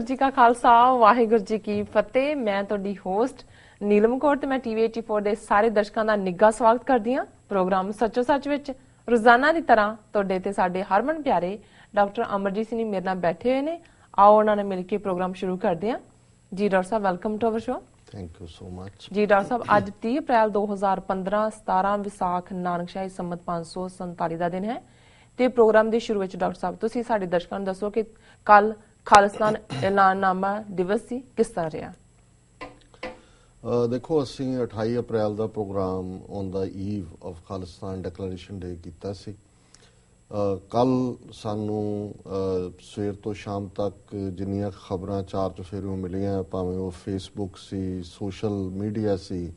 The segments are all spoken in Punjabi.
वाहिगुरू जी का खालसा वाहिगुरू जी की फतेह। मैं तुहाडी होस्ट नीलम कौर ते मैं TV 84 ਦੇ ਸਾਰੇ ਦਰਸ਼ਕਾਂ ਦਾ ਨਿੱਘਾ ਸਵਾਗਤ ਕਰਦੀ ਹਾਂ ਪ੍ਰੋਗਰਾਮ ਸੱਚੋ ਸੱਚ ਵਿੱਚ। ਰੋਜ਼ਾਨਾ ਦੀ ਤਰ੍ਹਾਂ ਤੁਹਾਡੇ ਤੇ ਸਾਡੇ ਹਰਮਨ ਪਿਆਰੇ ਡਾਕਟਰ ਅਮਰਜੀਤ ਸਿੰਘ ਮੇਰੇ ਨਾਲ ਬੈਠੇ ਹੋਏ ਨੇ। ਆਓ ਉਹਨਾਂ ਨਾਲ ਮਿਲ ਕੇ ਪ੍ਰੋਗਰਾਮ ਸ਼ੁਰੂ ਕਰਦੇ ਹਾਂ। ਜੀ ਡਾਕਟਰ ਸਾਹਿਬ, welcome to our show. Thank you so much. ਜੀ ਡਾਕਟਰ ਸਾਹਿਬ, ਅੱਜ 30 ਅਪ੍ਰੈਲ 2015 17 ਵਿਸਾਖ ਨਾਨਕਸ਼ਾਹੀ ਸੰਮਤ 547 ਦਾ ਦਿਨ ਹੈ ਤੇ ਪ੍ਰੋਗਰਾਮ ਦੇ ਸ਼ੁਰੂ ਵਿੱਚ ਡਾਕਟਰ ਸਾਹਿਬ ਤੁਸੀਂ ਸਾਡੇ ਦਰਸ਼ਕਾਂ ਨੂੰ ਦੱਸੋ ਕਿ ਕੱਲ ਖਾਲਿਸਤਾਨ ਐਲਾਨਨਾਮਾ ਦਿਵਸ ਸੀ, ਕਿਸ ਤਰ੍ਹਾਂ ਰਿਹਾ? ਦੇਖੋ, ਅਸੀਂ 28 ਅਪ੍ਰੈਲ ਦਾ programme on the eve of Khalistan declaration day ਕੀਤਾ ਸੀ। ਕੱਲ ਸਾਨੂੰ ਸਵੇਰ ਤੋਂ ਸ਼ਾਮ ਤੱਕ ਜਿੰਨੀਆਂ ਖਬਰਾਂ ਚਾਰ ਚੁਫੇਰਿਓਂ ਮਿਲੀਆਂ, ਭਾਵੇਂ ਉਹ ਫੇਸਬੁੱਕ ਸੀ, ਸੋਸ਼ਲ ਮੀਡੀਆ ਸੀ,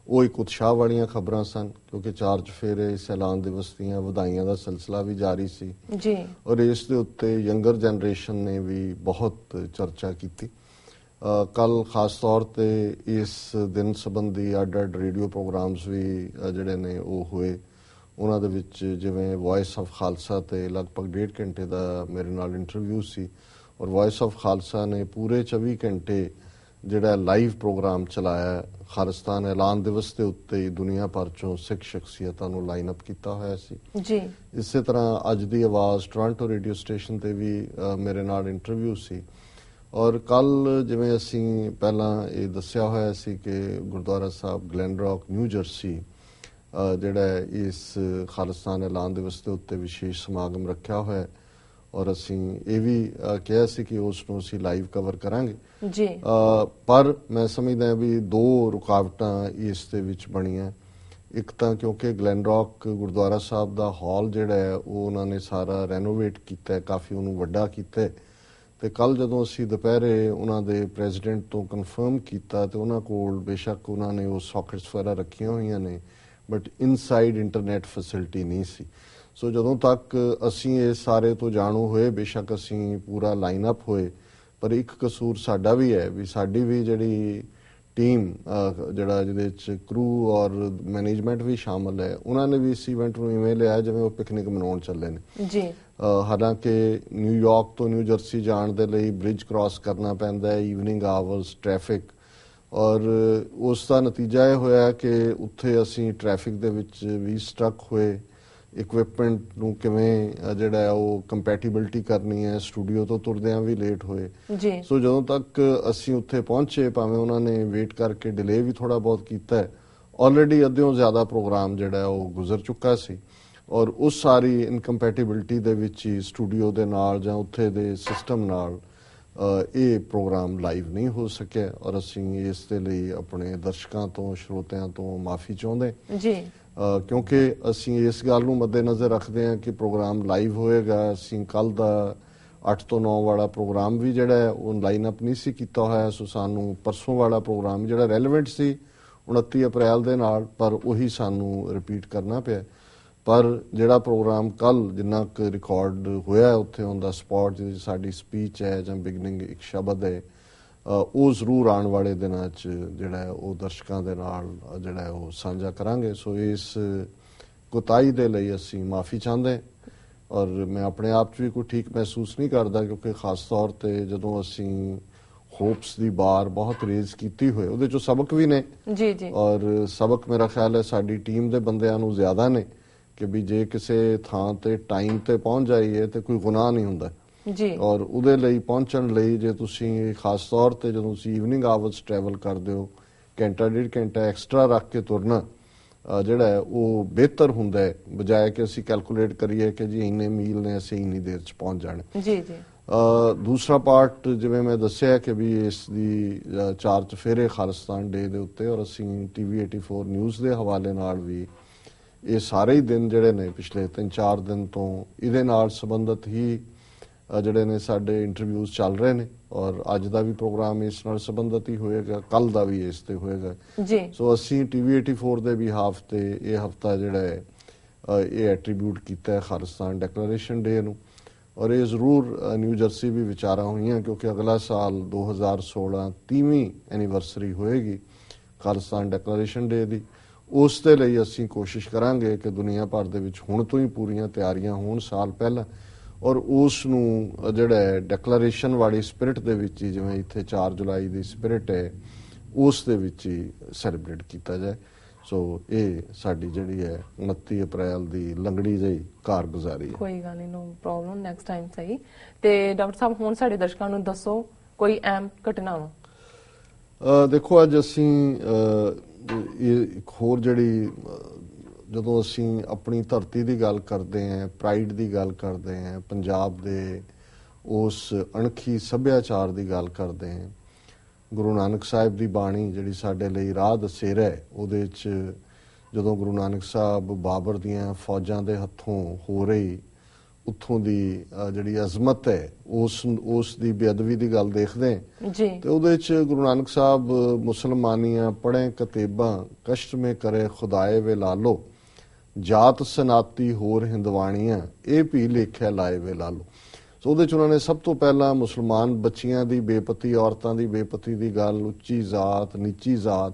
ਉਹ ਇੱਕ ਉਤਸ਼ਾਹ ਵਾਲੀਆਂ ਖਬਰਾਂ ਸਨ ਕਿਉਂਕਿ ਚਾਰ ਚੁਫੇਰੇ ਇਸ ਐਲਾਨ ਦਿਵਸ ਦੀਆਂ ਵਧਾਈਆਂ ਦਾ ਸਿਲਸਿਲਾ ਵੀ ਜਾਰੀ ਸੀ ਜੀ। ਔਰ ਇਸ ਦੇ ਉੱਤੇ ਯੰਗਰ ਜਨਰੇਸ਼ਨ ਨੇ ਵੀ ਬਹੁਤ ਚਰਚਾ ਕੀਤੀ। ਕੱਲ ਖਾਸ ਤੌਰ ਤੇ ਇਸ ਦਿਨ ਸੰਬੰਧੀ ਅੱਡ-ਅੱਡ ਰੇਡੀਓ ਪ੍ਰੋਗਰਾਮਸ ਵੀ ਜਿਹੜੇ ਨੇ ਉਹ ਹੋਏ। ਉਹਨਾਂ ਦੇ ਵਿੱਚ ਜਿਵੇਂ ਵੌਇਸ ਆਫ ਖਾਲਸਾ ਤੇ ਲਗਭਗ 1.5 ਘੰਟੇ ਦਾ ਮੇਰੇ ਨਾਲ ਇੰਟਰਵਿਊ ਸੀ ਔਰ ਵੌਇਸ ਆਫ ਖਾਲਸਾ ਨੇ ਪੂਰੇ 24 ਘੰਟੇ ਜਿਹੜਾ ਲਾਈਵ ਪ੍ਰੋਗਰਾਮ ਚਲਾਇਆ ਖਾਲਿਸਤਾਨ ਐਲਾਨ ਦਿਵਸ ਦੇ ਉੱਤੇ ਦੁਨੀਆ ਭਰ ਚੋਂ ਸਿੱਖ ਸ਼ਖਸੀਅਤਾਂ ਨੂੰ ਲਾਈਨ ਅਪ ਕੀਤਾ ਹੋਇਆ ਸੀ ਜੀ। ਇਸੇ ਤਰ੍ਹਾਂ ਅੱਜ ਦੀ ਆਵਾਜ਼ ਟੋਰਾਂਟੋ ਰੇਡੀਓ ਸਟੇਸ਼ਨ ਤੇ ਵੀ ਮੇਰੇ ਨਾਲ ਇੰਟਰਵਿਊ ਸੀ। ਔਰ ਕੱਲ ਜਿਵੇਂ ਅਸੀਂ ਪਹਿਲਾਂ ਇਹ ਦੱਸਿਆ ਹੋਇਆ ਸੀ ਕਿ ਗੁਰਦੁਆਰਾ ਸਾਹਿਬ ਗਲੈਨਰੌਕ ਨਿਊ ਜਰਸੀ ਜਿਹੜਾ ਇਸ ਖਾਲਿਸਤਾਨ ਐਲਾਨ ਦਿਵਸ ਦੇ ਉੱਤੇ ਵਿਸ਼ੇਸ਼ ਸਮਾਗਮ ਰੱਖਿਆ ਹੋਇਆ ਔਰ ਅਸੀਂ ਇਹ ਵੀ ਕਿਹਾ ਸੀ ਕਿ ਉਸ ਨੂੰ ਅਸੀਂ ਲਾਈਵ ਕਵਰ ਕਰਾਂਗੇ ਜੀ। ਪਰ ਮੈਂ ਸਮਝਦਾ ਵੀ ਦੋ ਰੁਕਾਵਟਾਂ ਇਸ ਦੇ ਵਿੱਚ ਬਣੀਆਂ। ਇੱਕ ਤਾਂ ਕਿਉਂਕਿ ਗਲੈਨਰੌਕ ਗੁਰਦੁਆਰਾ ਸਾਹਿਬ ਦਾ ਹਾਲ ਜਿਹੜਾ ਹੈ ਉਹ ਉਹਨਾਂ ਨੇ ਸਾਰਾ ਰੈਨੋਵੇਟ ਕੀਤਾ, ਕਾਫੀ ਉਹਨੂੰ ਵੱਡਾ ਕੀਤਾ ਤੇ ਕੱਲ ਜਦੋਂ ਅਸੀਂ ਦੁਪਹਿਰੇ ਉਹਨਾਂ ਦੇ ਪ੍ਰੈਜ਼ੀਡੈਂਟ ਤੋਂ ਕਨਫਰਮ ਕੀਤਾ ਤੇ ਉਹਨਾਂ ਕੋਲ ਬੇਸ਼ੱਕ ਉਹਨਾਂ ਨੇ ਉਹ ਸੌਕਟਸ ਵਗੈਰਾ ਰੱਖੀਆਂ ਹੋਈਆਂ ਨੇ ਬਟ ਇਨਸਾਈਡ ਇੰਟਰਨੈਟ ਫੈਸਿਲਿਟੀ ਨਹੀਂ ਸੀ। ਸੋ ਜਦੋਂ ਤੱਕ ਅਸੀਂ ਇਹ ਸਾਰੇ ਤੋਂ ਜਾਣੂ ਹੋਏ, ਬੇਸ਼ੱਕ ਅਸੀਂ ਪੂਰਾ ਲਾਈਨ ਅਪ ਹੋਏ, ਪਰ ਇੱਕ ਕਸੂਰ ਸਾਡਾ ਵੀ ਹੈ ਵੀ ਸਾਡੀ ਵੀ ਜਿਹੜੀ ਟੀਮ ਜਿਹੜਾ ਜਿਹਦੇ ਵਿੱਚ ਕਰੂ ਔਰ ਮੈਨੇਜਮੈਂਟ ਵੀ ਸ਼ਾਮਲ ਹੈ, ਉਹਨਾਂ ਨੇ ਵੀ ਇਸ ਇਵੈਂਟ ਨੂੰ ਇਵੇਂ ਲਿਆ ਜਿਵੇਂ ਉਹ ਪਿਕਨਿਕ ਮਨਾਉਣ ਚੱਲੇ ਨੇ ਜੀ। ਹਾਲਾਂਕਿ ਨਿਊਯਾਰਕ ਤੋਂ ਨਿਊ ਜਰਸੀ ਜਾਣ ਦੇ ਲਈ ਬ੍ਰਿਜ ਕ੍ਰਾਸ ਕਰਨਾ ਪੈਂਦਾ ਹੈ, ਈਵਨਿੰਗ ਆਵਰਸ, ਟ੍ਰੈਫਿਕ, ਔਰ ਉਸ ਦਾ ਨਤੀਜਾ ਇਹ ਹੋਇਆ ਕਿ ਉੱਥੇ ਅਸੀਂ ਟ੍ਰੈਫਿਕ ਦੇ ਵਿੱਚ ਵੀ ਸਟਕ ਹੋਏ। ਇਕਵਿਪਮੈਂਟ ਨੂੰ ਕਿਵੇਂ ਜਿਹੜਾ ਉਹ ਕੰਪੈਟੀਬਿਲਿਟੀ ਕਰਨੀ ਹੈ, ਸਟੂਡੀਓ ਤੋਂ ਤੁਰਦਿਆਂ ਵੀ ਲੇਟ ਹੋਏ ਜੀ। ਸੋ ਜਦੋਂ ਤੱਕ ਅਸੀਂ ਉੱਥੇ ਪਹੁੰਚੇ, ਭਾਵੇਂ ਉਹਨਾਂ ਨੇ ਵੇਟ ਕਰਕੇ ਡਿਲੇ ਵੀ ਥੋੜਾ ਬਹੁਤ ਕੀਤਾ ਹੈ, ਆਲਰੇਡੀ ਅੱਧਿਓਂ ਜ਼ਿਆਦਾ ਪ੍ਰੋਗਰਾਮ ਜਿਹੜਾ ਉਹ ਗੁਜ਼ਰ ਚੁੱਕਾ ਸੀ ਔਰ ਉਸ ਸਾਰੀ ਇਨਕੰਪੈਟੀਬਿਲਿਟੀ ਦੇ ਵਿੱਚ ਹੀ ਸਟੂਡੀਓ ਦੇ ਨਾਲ ਜਾਂ ਉੱਥੇ ਦੇ ਸਿਸਟਮ ਨਾਲ ਇਹ ਪ੍ਰੋਗਰਾਮ ਲਾਈਵ ਨਹੀਂ ਹੋ ਸਕਿਆ ਔਰ ਅਸੀਂ ਇਸ ਦੇ ਲਈ ਆਪਣੇ ਦਰਸ਼ਕਾਂ ਤੋਂ, ਸਰੋਤਿਆਂ ਤੋਂ ਮਾਫੀ ਚਾਹੁੰਦੇ ਜੀ ਕਿਉਂਕਿ ਅਸੀਂ ਇਸ ਗੱਲ ਨੂੰ ਮੱਦੇਨਜ਼ਰ ਰੱਖਦੇ ਹਾਂ ਕਿ ਪ੍ਰੋਗਰਾਮ ਲਾਈਵ ਹੋਏਗਾ। ਅਸੀਂ ਕੱਲ ਦਾ 8 ਤੋਂ 9 ਵਾਲਾ ਪ੍ਰੋਗਰਾਮ ਵੀ ਜਿਹੜਾ ਹੈ ਉਹ ਲਾਈਨ ਅਪ ਨਹੀਂ ਸੀ ਕੀਤਾ ਹੋਇਆ, ਸੋ ਸਾਨੂੰ ਪਰਸੋਂ ਵਾਲਾ ਪ੍ਰੋਗਰਾਮ ਜਿਹੜਾ ਰੈਲੇਵੈਂਟ ਸੀ 29 ਅਪ੍ਰੈਲ ਦੇ ਨਾਲ, ਪਰ ਉਹੀ ਸਾਨੂੰ ਰਿਪੀਟ ਕਰਨਾ ਪਿਆ। ਪਰ ਜਿਹੜਾ ਪ੍ਰੋਗਰਾਮ ਕੱਲ ਜਿੰਨਾ ਕੁ ਰਿਕਾਰਡ ਹੋਇਆ ਉੱਥੇ ਔਨ ਦਾ ਸਪੌਟ, ਜਿਹਦੇ ਸਾਡੀ ਸਪੀਚ ਹੈ ਜਾਂ ਬਿਗਨਿੰਗ ਇੱਕ ਸ਼ਬਦ ਹੈ, ਉਹ ਜ਼ਰੂਰ ਆਉਣ ਵਾਲੇ ਦਿਨਾਂ 'ਚ ਜਿਹੜਾ ਉਹ ਦਰਸ਼ਕਾਂ ਦੇ ਨਾਲ ਜਿਹੜਾ ਉਹ ਸਾਂਝਾ ਕਰਾਂਗੇ। ਸੋ ਇਸ ਕੋਤਾਹੀ ਦੇ ਲਈ ਅਸੀਂ ਮਾਫੀ ਚਾਹੁੰਦੇ ਔਰ ਮੈਂ ਆਪਣੇ ਆਪ 'ਚ ਵੀ ਕੋਈ ਠੀਕ ਮਹਿਸੂਸ ਨਹੀਂ ਕਰਦਾ ਕਿਉਂਕਿ ਖਾਸ ਤੌਰ ਤੇ ਜਦੋਂ ਅਸੀਂ ਹੋਪਸ ਦੀ ਬਾਰ ਬਹੁਤ ਰੇਜ਼ ਕੀਤੀ ਹੋਏ, ਉਹਦੇ 'ਚੋਂ ਸਬਕ ਵੀ ਨੇ ਜੀ ਜੀ ਔਰ ਸਬਕ ਮੇਰਾ ਖਿਆਲ ਹੈ ਸਾਡੀ ਟੀਮ ਦੇ ਬੰਦਿਆਂ ਨੂੰ ਜ਼ਿਆਦਾ ਨੇ ਕਿ ਵੀ ਜੇ ਕਿਸੇ ਥਾਂ ਤੇ ਟਾਈਮ ਤੇ ਪਹੁੰਚ ਜਾਈਏ ਤੇ ਕੋਈ ਗੁਨਾਹ ਨਹੀਂ ਹੁੰਦਾ ਜੀ। ਔਰ ਉਹਦੇ ਲਈ ਪਹੁੰਚਣ ਲਈ ਜੇ ਤੁਸੀਂ ਖਾਸ ਤੌਰ ਤੇ ਜਦੋਂ ਤੁਸੀਂ ਈਵਨਿੰਗ ਆਵਰਸ ਟਰੈਵਲ ਕਰਦੇ ਹੋ, ਘੰਟਾ 1.5 ਘੰਟਾ ਐਕਸਟਰਾ ਰੱਖ ਕੇ ਤੁਰਨਾ ਜਿਹੜਾ ਹੈ ਉਹ ਬਿਹਤਰ ਹੁੰਦਾ ਹੈ ਬਜਾਏ ਕਿ ਅਸੀਂ ਕੈਲਕੂਲੇਟ ਕਰੀਏ ਕਿ ਜੀ ਇੰਨੇ ਮੀਲ ਨੇ ਅਸੀਂ ਇੰਨੀ ਦੇਰ 'ਚ ਪਹੁੰਚ ਜਾਣਾ। ਜੀ ਜੀ। ਦੂਸਰਾ ਪਾਰਟ ਜਿਵੇਂ ਮੈਂ ਦੱਸਿਆ ਕਿ ਵੀ ਇਸ ਦੀ ਚਾਰ ਚੁਫੇਰੇ ਖਾਲਿਸਤਾਨ ਡੇ ਦੇ ਉੱਤੇ ਔਰ ਅਸੀਂ TV 84 ਨਿਊਜ਼ ਦੇ ਹਵਾਲੇ ਨਾਲ ਵੀ ਇਹ ਸਾਰੇ ਹੀ ਦਿਨ ਜਿਹੜੇ ਨੇ ਪਿਛਲੇ 3-4 ਦਿਨ ਤੋਂ ਇਹਦੇ ਨਾਲ ਸੰਬੰਧਿਤ ਹੀ ਜਿਹੜੇ ਨੇ ਸਾਡੇ ਇੰਟਰਵਿਊਜ਼ ਚੱਲ ਰਹੇ ਨੇ ਔਰ ਅੱਜ ਦਾ ਵੀ ਪ੍ਰੋਗਰਾਮ ਇਸ ਨਾਲ ਸੰਬੰਧਿਤ ਹੀ ਹੋਏਗਾ, ਕੱਲ ਦਾ ਵੀ ਇਸ ਤੇ ਹੋਏਗਾ ਜੀ। ਸੋ ਅਸੀਂ TV 84 ਦੇ ਵੀ ਤੇ ਇਹ ਹਫਤਾ ਜਿਹੜਾ ਹੈ ਇਹ ਐਟਰੀਬਿਊਟ ਕੀਤਾ ਹੈ ਖਾਲਿਸਤਾਨ ਡਿਕਲੇਰੇਸ਼ਨ ਡੇ ਨੂੰ ਔਰ ਇਹ ਜ਼ਰੂਰ ਨਿਊ ਜਰਸੀ ਵੀ ਵਿਚਾਰਾਂ ਹੋਈਆਂ ਕਿਉਂਕਿ ਅਗਲਾ ਸਾਲ 2016 30ਵੀਂ ਐਨੀਵਰਸਰੀ ਹੋਏਗੀ ਖਾਲਿਸਤਾਨ ਡਿਕਲੇਰੇਸ਼ਨ ਡੇ ਦੀ। ਉਸ ਦੇ ਲਈ ਅਸੀਂ ਕੋਸ਼ਿਸ਼ ਕਰਾਂਗੇ ਕਿ ਦੁਨੀਆ ਭਰ ਦੇ ਵਿੱਚ ਹੁਣ ਤੋਂ ਹੀ ਪੂਰੀਆਂ ਤਿਆਰੀਆਂ ਹੋਣ ਸਾਲ ਪਹਿਲਾਂ ਔਰ ਉਸ ਨੂੰ ਜਿਹੜਾ ਡੈਕਲੇਰੇਸ਼ਨ ਵਾਲੀ ਸਪਿਰਿਟ ਦੇ ਵਿੱਚ ਹੀ, ਜਿਵੇਂ ਇੱਥੇ 4 ਜੁਲਾਈ ਦੀ ਸਪਿਰਿਟ ਹੈ, ਉਸ ਦੇ ਵਿੱਚ ਹੀ ਸੈਲੀਬ੍ਰੇਟ ਕੀਤਾ ਜਾਏ। ਸੋ ਇਹ ਸਾਡੀ ਜਿਹੜੀ ਹੈ 29 ਅਪ੍ਰੈਲ ਦੀ ਲੰਗੜੀ ਜਿਹੀ ਕਾਰਗੁਜ਼ਾਰੀ ਹੈ। ਕੋਈ ਗੱਲ ਨਹੀਂ, ਨੋ ਪ੍ਰੋਬਲਮ, ਨੈਕਸਟ ਟਾਈਮ ਸਹੀ। ਤੇ ਡਾਕਟਰ ਸਾਹਿਬ ਹੁਣ ਸਾਡੇ ਦਰਸ਼ਕਾਂ ਨੂੰ ਦੱਸੋ ਕੋਈ ਅਹਿਮ ਘਟਨਾਵਾਂ। ਦੇਖੋ ਅੱਜ ਅਸੀਂ ਇਹ ਇੱਕ ਹੋਰ ਜਿਹੜੀ ਜਦੋਂ ਅਸੀਂ ਆਪਣੀ ਧਰਤੀ ਦੀ ਗੱਲ ਕਰਦੇ ਹਾਂ, ਪ੍ਰਾਈਡ ਦੀ ਗੱਲ ਕਰਦੇ ਹਾਂ, ਪੰਜਾਬ ਦੇ ਉਸ ਅਣਖੀ ਸੱਭਿਆਚਾਰ ਦੀ ਗੱਲ ਕਰਦੇ ਹਾਂ, ਗੁਰੂ ਨਾਨਕ ਸਾਹਿਬ ਦੀ ਬਾਣੀ ਜਿਹੜੀ ਸਾਡੇ ਲਈ ਰਾਹ ਦਸੇਰਾ ਹੈ, ਉਹਦੇ 'ਚ ਜਦੋਂ ਗੁਰੂ ਨਾਨਕ ਸਾਹਿਬ ਬਾਬਰ ਦੀਆਂ ਫੌਜਾਂ ਦੇ ਹੱਥੋਂ ਹੋ ਰਹੀ ਉੱਥੋਂ ਦੀ ਜਿਹੜੀ ਅਜ਼ਮਤ ਹੈ ਉਸ ਦੀ ਬੇਅਦਬੀ ਦੀ ਗੱਲ ਦੇਖਦੇ ਜੀ, ਤੇ ਉਹਦੇ 'ਚ ਗੁਰੂ ਨਾਨਕ ਸਾਹਿਬ ਮੁਸਲਮਾਨੀਆਂ ਪੜ੍ਹੇ ਕਤੇਬਾਂ ਕਸ਼ਟ ਮੇ ਕਰੇ ਖੁਦਾਏ ਵੇ ਲਾਲੋ ਜਾਤ ਸਨਾਤੀ ਹੋਰ ਹਿੰਦਵਾਣੀਆਂ ਇਹ ਵੀ ਲੇਖਿਆ ਲਾਏ ਵੇ ਲਾਲੋ। ਸੋ ਉਹਦੇ 'ਚ ਉਹਨਾਂ ਨੇ ਸਭ ਤੋਂ ਪਹਿਲਾਂ ਮੁਸਲਮਾਨ ਬੱਚੀਆਂ ਦੀ ਬੇਪਤੀ, ਔਰਤਾਂ ਦੀ ਬੇਪਤੀ ਦੀ ਗੱਲ, ਉੱਚੀ ਜ਼ਾਤ ਨੀਚੀ ਜ਼ਾਤ,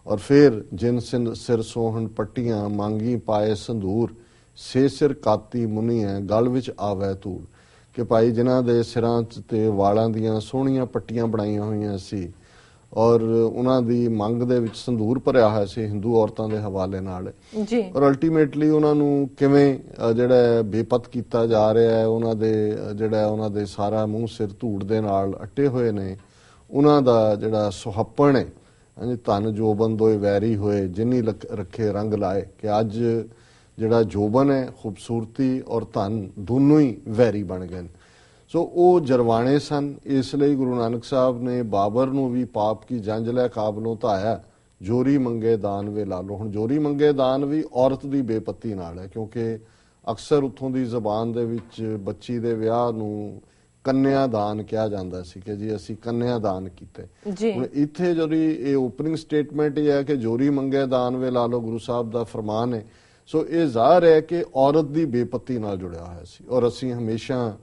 ਔਰ ਫਿਰ ਜਿਨ ਸਿਰ ਸੋਹਣ ਪੱਟੀਆਂ ਮੰਗੀ ਪਾਏ ਸੰਧੂਰ ਸੇ ਸਿਰ ਕਾਤੀ ਮੁਨੀਆਂ ਗਲ ਵਿੱਚ ਆਵੈ ਧੂੜ, ਕਿ ਭਾਈ ਜਿਨ੍ਹਾਂ ਦੇ ਸਿਰਾਂ 'ਚ ਤੇ ਵਾਲਾਂ ਦੀਆਂ ਸੋਹਣੀਆਂ ਪੱਟੀਆਂ ਬਣਾਈਆਂ ਹੋਈਆਂ ਸੀ ਔਰ ਉਹਨਾਂ ਦੀ ਮੰਗ ਦੇ ਵਿੱਚ ਸੰਧੂਰ ਭਰਿਆ ਹੋਇਆ ਸੀ ਹਿੰਦੂ ਔਰਤਾਂ ਦੇ ਹਵਾਲੇ ਨਾਲ ਜੀ, ਔਰ ਅਲਟੀਮੇਟਲੀ ਉਹਨਾਂ ਨੂੰ ਕਿਵੇਂ ਜਿਹੜਾ ਬੇਪਤ ਕੀਤਾ ਜਾ ਰਿਹਾ ਹੈ, ਉਹਨਾਂ ਦੇ ਜਿਹੜਾ ਉਹਨਾਂ ਦੇ ਸਾਰਾ ਮੂੰਹ ਸਿਰ ਧੂੜ ਦੇ ਨਾਲ ਅੱਟੇ ਹੋਏ ਨੇ, ਉਹਨਾਂ ਦਾ ਜਿਹੜਾ ਸੁਹੱਪਣ ਹੈ, ਹਾਂਜੀ, ਧਨ ਜੋਬਨ ਦੋਏ ਵੈਰੀ ਹੋਏ ਜਿਨੀ ਰੱਖੇ ਰੰਗ ਲਾਏ, ਕਿ ਅੱਜ ਜਿਹੜਾ ਜੋਬਨ ਹੈ, ਖੂਬਸੂਰਤੀ ਔਰ ਧਨ ਦੋਨੋਂ ਹੀ ਵੈਰੀ ਬਣ ਗਏ। ਸੋ ਉਹ ਜਰਵਾਣੇ ਸਨ, ਇਸ ਲਈ ਗੁਰੂ ਨਾਨਕ ਸਾਹਿਬ ਨੇ ਬਾਬਰ ਨੂੰ ਵੀ ਪਾਪ ਕੀ ਜੰਜ ਲੈ ਕਾਬਲੋਂ ਧਾਇਆ ਜੋਰੀ ਮੰਗੇ ਦਾਨ ਵੇ ਲਾਲੋ। ਹੁਣ ਜੋਰੀ ਮੰਗੇ ਦਾਨ ਵੀ ਔਰਤ ਦੀ ਬੇਪਤੀ ਨਾਲ ਹੈ, ਕਿਉਂਕਿ ਅਕਸਰ ਉੱਥੋਂ ਦੀ ਜ਼ਬਾਨ ਦੇ ਵਿੱਚ ਬੱਚੀ ਦੇ ਵਿਆਹ ਨੂੰ ਕੰਨਿਆ ਦਾਨ ਕਿਹਾ ਜਾਂਦਾ ਸੀ, ਕਿ ਜੀ ਅਸੀਂ ਕੰਨਿਆ ਦਾਨ ਕੀਤੇ। ਹੁਣ ਇੱਥੇ ਜਿਹੜੀ ਇਹ ਓਪਨਿੰਗ ਸਟੇਟਮੈਂਟ ਇਹ ਹੈ ਕਿ ਜੋਰੀ ਮੰਗੇ ਦਾਨ ਵੇ ਲਾਲੋ ਗੁਰੂ ਸਾਹਿਬ ਦਾ ਫਰਮਾਨ ਹੈ। ਸੋ ਇਹ ਜ਼ਾਹਰ ਹੈ ਕਿ ਔਰਤ ਦੀ ਬੇਪਤੀ ਨਾਲ ਜੁੜਿਆ ਹੋਇਆ ਸੀ, ਔਰ ਅਸੀਂ ਹਮੇਸ਼ਾ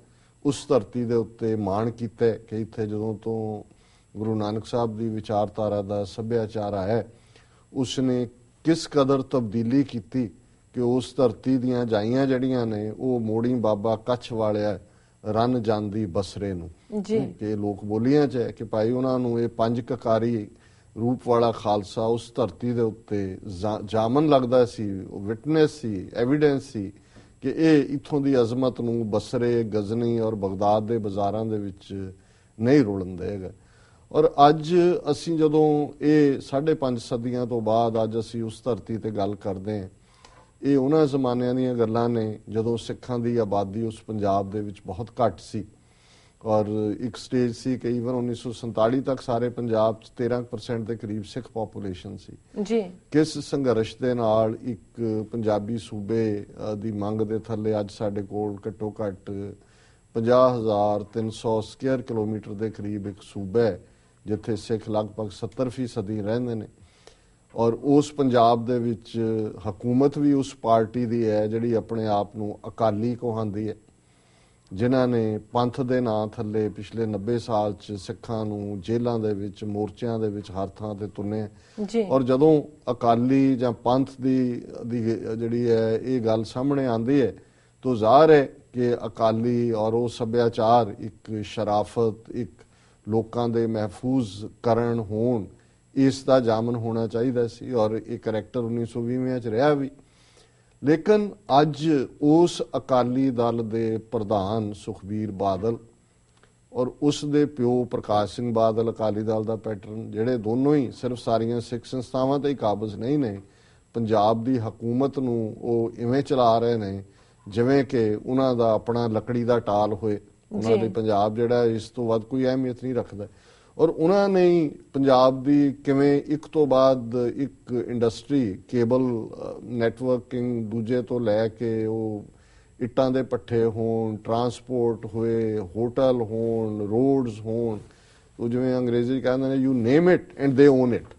ਉਸ ਧਰਤੀ ਦੇ ਉੱਤੇ ਮਾਣ ਕੀਤਾ ਕਿ ਇੱਥੇ ਜਦੋਂ ਤੋਂ ਗੁਰੂ ਨਾਨਕ ਸਾਹਿਬ ਦੀ ਵਿਚਾਰਧਾਰਾ ਦਾ ਸੱਭਿਆਚਾਰ ਆਇਆ, ਉਸਨੇ ਕਿਸ ਕਦਰ ਤਬਦੀਲੀ ਕੀਤੀ ਕਿ ਉਸ ਧਰਤੀ ਦੀਆਂ ਜਾਈਆਂ ਜਿਹੜੀਆਂ ਨੇ ਉਹ ਮੋੜੀ ਬਾਬਾ ਕੱਛ ਵਾਲਿਆ ਰਨ ਜਾਂਦੀ ਬਸਰੇ ਨੂੰ, ਕਿ ਲੋਕ ਬੋਲੀਆਂ 'ਚ ਹੈ ਕਿ ਭਾਈ ਉਹਨਾਂ ਨੂੰ ਇਹ ਪੰਜ ਕਕਾਰੀ ਰੂਪ ਵਾਲਾ ਖਾਲਸਾ ਉਸ ਧਰਤੀ ਦੇ ਉੱਤੇ ਜਾਮਨ ਲੱਗਦਾ ਸੀ, ਵਿਟਨੈਸ ਸੀ, ਐਵੀਡੈਂਸ ਸੀ ਕਿ ਇਹ ਇੱਥੋਂ ਦੀ ਅਜ਼ਮਤ ਨੂੰ ਬਸਰੇ, ਗਜ਼ਨੀ ਔਰ ਬਗਦਾਦ ਦੇ ਬਾਜ਼ਾਰਾਂ ਦੇ ਵਿੱਚ ਨਹੀਂ ਰੁਲਣ ਦੇਗਾ। ਔਰ ਅੱਜ ਅਸੀਂ ਜਦੋਂ ਇਹ 5.5 ਸਦੀਆਂ ਤੋਂ ਬਾਅਦ ਅੱਜ ਅਸੀਂ ਉਸ ਧਰਤੀ ਤੇ ਗੱਲ ਕਰਦੇ ਹਾਂ, ਇਹ ਉਹਨਾਂ ਜ਼ਮਾਨਿਆਂ ਦੀਆਂ ਗੱਲਾਂ ਨੇ ਜਦੋਂ ਸਿੱਖਾਂ ਦੀ ਆਬਾਦੀ ਉਸ ਪੰਜਾਬ ਦੇ ਵਿੱਚ ਬਹੁਤ ਘੱਟ ਸੀ, ਔਰ ਇੱਕ ਸਟੇਜ ਸੀ ਕਿ ਈਵਨ 1947 ਤੱਕ ਸਾਰੇ ਪੰਜਾਬ 'ਚ 13% ਦੇ ਕਰੀਬ ਸਿੱਖ ਪੋਪੂਲੇਸ਼ਨ ਸੀ ਜੀ। ਕਿਸ ਸੰਘਰਸ਼ ਦੇ ਨਾਲ ਇੱਕ ਪੰਜਾਬੀ ਸੂਬੇ ਦੀ ਮੰਗ ਦੇ ਥੱਲੇ ਅੱਜ ਸਾਡੇ ਕੋਲ ਘੱਟੋ ਘੱਟ 50,300 ਸਕੁਅਰ ਕਿਲੋਮੀਟਰ ਦੇ ਕਰੀਬ ਇੱਕ ਸੂਬਾ ਹੈ ਜਿੱਥੇ ਸਿੱਖ ਲਗਭਗ 70% ਰਹਿੰਦੇ ਨੇ, ਔਰ ਉਸ ਪੰਜਾਬ ਦੇ ਵਿੱਚ ਹਕੂਮਤ ਵੀ ਉਸ ਪਾਰਟੀ ਦੀ ਹੈ ਜਿਹੜੀ ਆਪਣੇ ਆਪ ਨੂੰ ਅਕਾਲੀ ਕਹਾਉਂਦੀ ਹੈ, ਜਿਨ੍ਹਾਂ ਨੇ ਪੰਥ ਦੇ ਨਾਂ ਥੱਲੇ ਪਿਛਲੇ 90 ਸਾਲ 'ਚ ਸਿੱਖਾਂ ਨੂੰ ਜੇਲ੍ਹਾਂ ਦੇ ਵਿੱਚ, ਮੋਰਚਿਆਂ ਦੇ ਵਿੱਚ ਹਰ ਥਾਂ ਤੇ ਤੁੰਨੇ। ਔਰ ਜਦੋਂ ਅਕਾਲੀ ਜਾਂ ਪੰਥ ਦੀ ਜਿਹੜੀ ਹੈ ਇਹ ਗੱਲ ਸਾਹਮਣੇ ਆਉਂਦੀ ਹੈ ਤਾਂ ਜ਼ਾਹਰ ਹੈ ਕਿ ਅਕਾਲੀ ਔਰ ਉਹ ਸੱਭਿਆਚਾਰ ਇੱਕ ਸ਼ਰਾਫਤ, ਇੱਕ ਲੋਕਾਂ ਦੇ ਮਹਿਫੂਜ਼ ਕਰਨ ਹੋਣ, ਇਸ ਦਾ ਜਾਮਨ ਹੋਣਾ ਚਾਹੀਦਾ ਸੀ, ਔਰ ਇਹ ਕਰੈਕਟਰ 1920 'ਚ ਰਿਹਾ ਵੀ। ਲੇਕਿਨ ਅੱਜ ਉਸ ਅਕਾਲੀ ਦਲ ਦੇ ਪ੍ਰਧਾਨ ਸੁਖਬੀਰ ਬਾਦਲ ਔਰ ਉਸ ਦੇ ਪਿਓ ਪ੍ਰਕਾਸ਼ ਸਿੰਘ ਬਾਦਲ, ਅਕਾਲੀ ਦਲ ਦਾ ਪੈਟਰਨ, ਜਿਹੜੇ ਦੋਨੋਂ ਹੀ ਸਿਰਫ ਸਾਰੀਆਂ ਸਿੱਖ ਸੰਸਥਾਵਾਂ ਤੇ ਹੀ ਕਾਬਜ਼ ਨਹੀਂ ਨੇ, ਪੰਜਾਬ ਦੀ ਹਕੂਮਤ ਨੂੰ ਉਹ ਇਵੇਂ ਚਲਾ ਰਹੇ ਨੇ ਜਿਵੇਂ ਕਿ ਉਹਨਾਂ ਦਾ ਆਪਣਾ ਲੱਕੜੀ ਦਾ ਟਾਲ ਹੋਏ। ਉਹਨਾਂ ਦੇ ਪੰਜਾਬ ਜਿਹੜਾ ਇਸ ਤੋਂ ਵੱਧ ਕੋਈ ਅਹਿਮੀਅਤ ਨਹੀਂ ਰੱਖਦਾ, ਔਰ ਉਹਨਾਂ ਨੇ ਪੰਜਾਬ ਦੀ ਕਿਵੇਂ ਇੱਕ ਤੋਂ ਬਾਅਦ ਇੱਕ ਇੰਡਸਟਰੀ, ਕੇਬਲ ਨੈਟਵਰਕਿੰਗ, ਦੂਜੇ ਤੋਂ ਲੈ ਕੇ ਉਹ ਇੱਟਾਂ ਦੇ ਪੱਠੇ ਹੋਣ, ਟਰਾਂਸਪੋਰਟ ਹੋਏ, ਹੋਟਲ ਹੋਣ, ਰੋਡਸ ਹੋਣ, ਉਹ ਜਿਵੇਂ ਅੰਗਰੇਜ਼ੀ ਕਹਿੰਦੇ ਨੇ ਯੂ ਨੇਮ ਇਟ ਐਂਡ ਦੇ ਓਨ ਇਟ,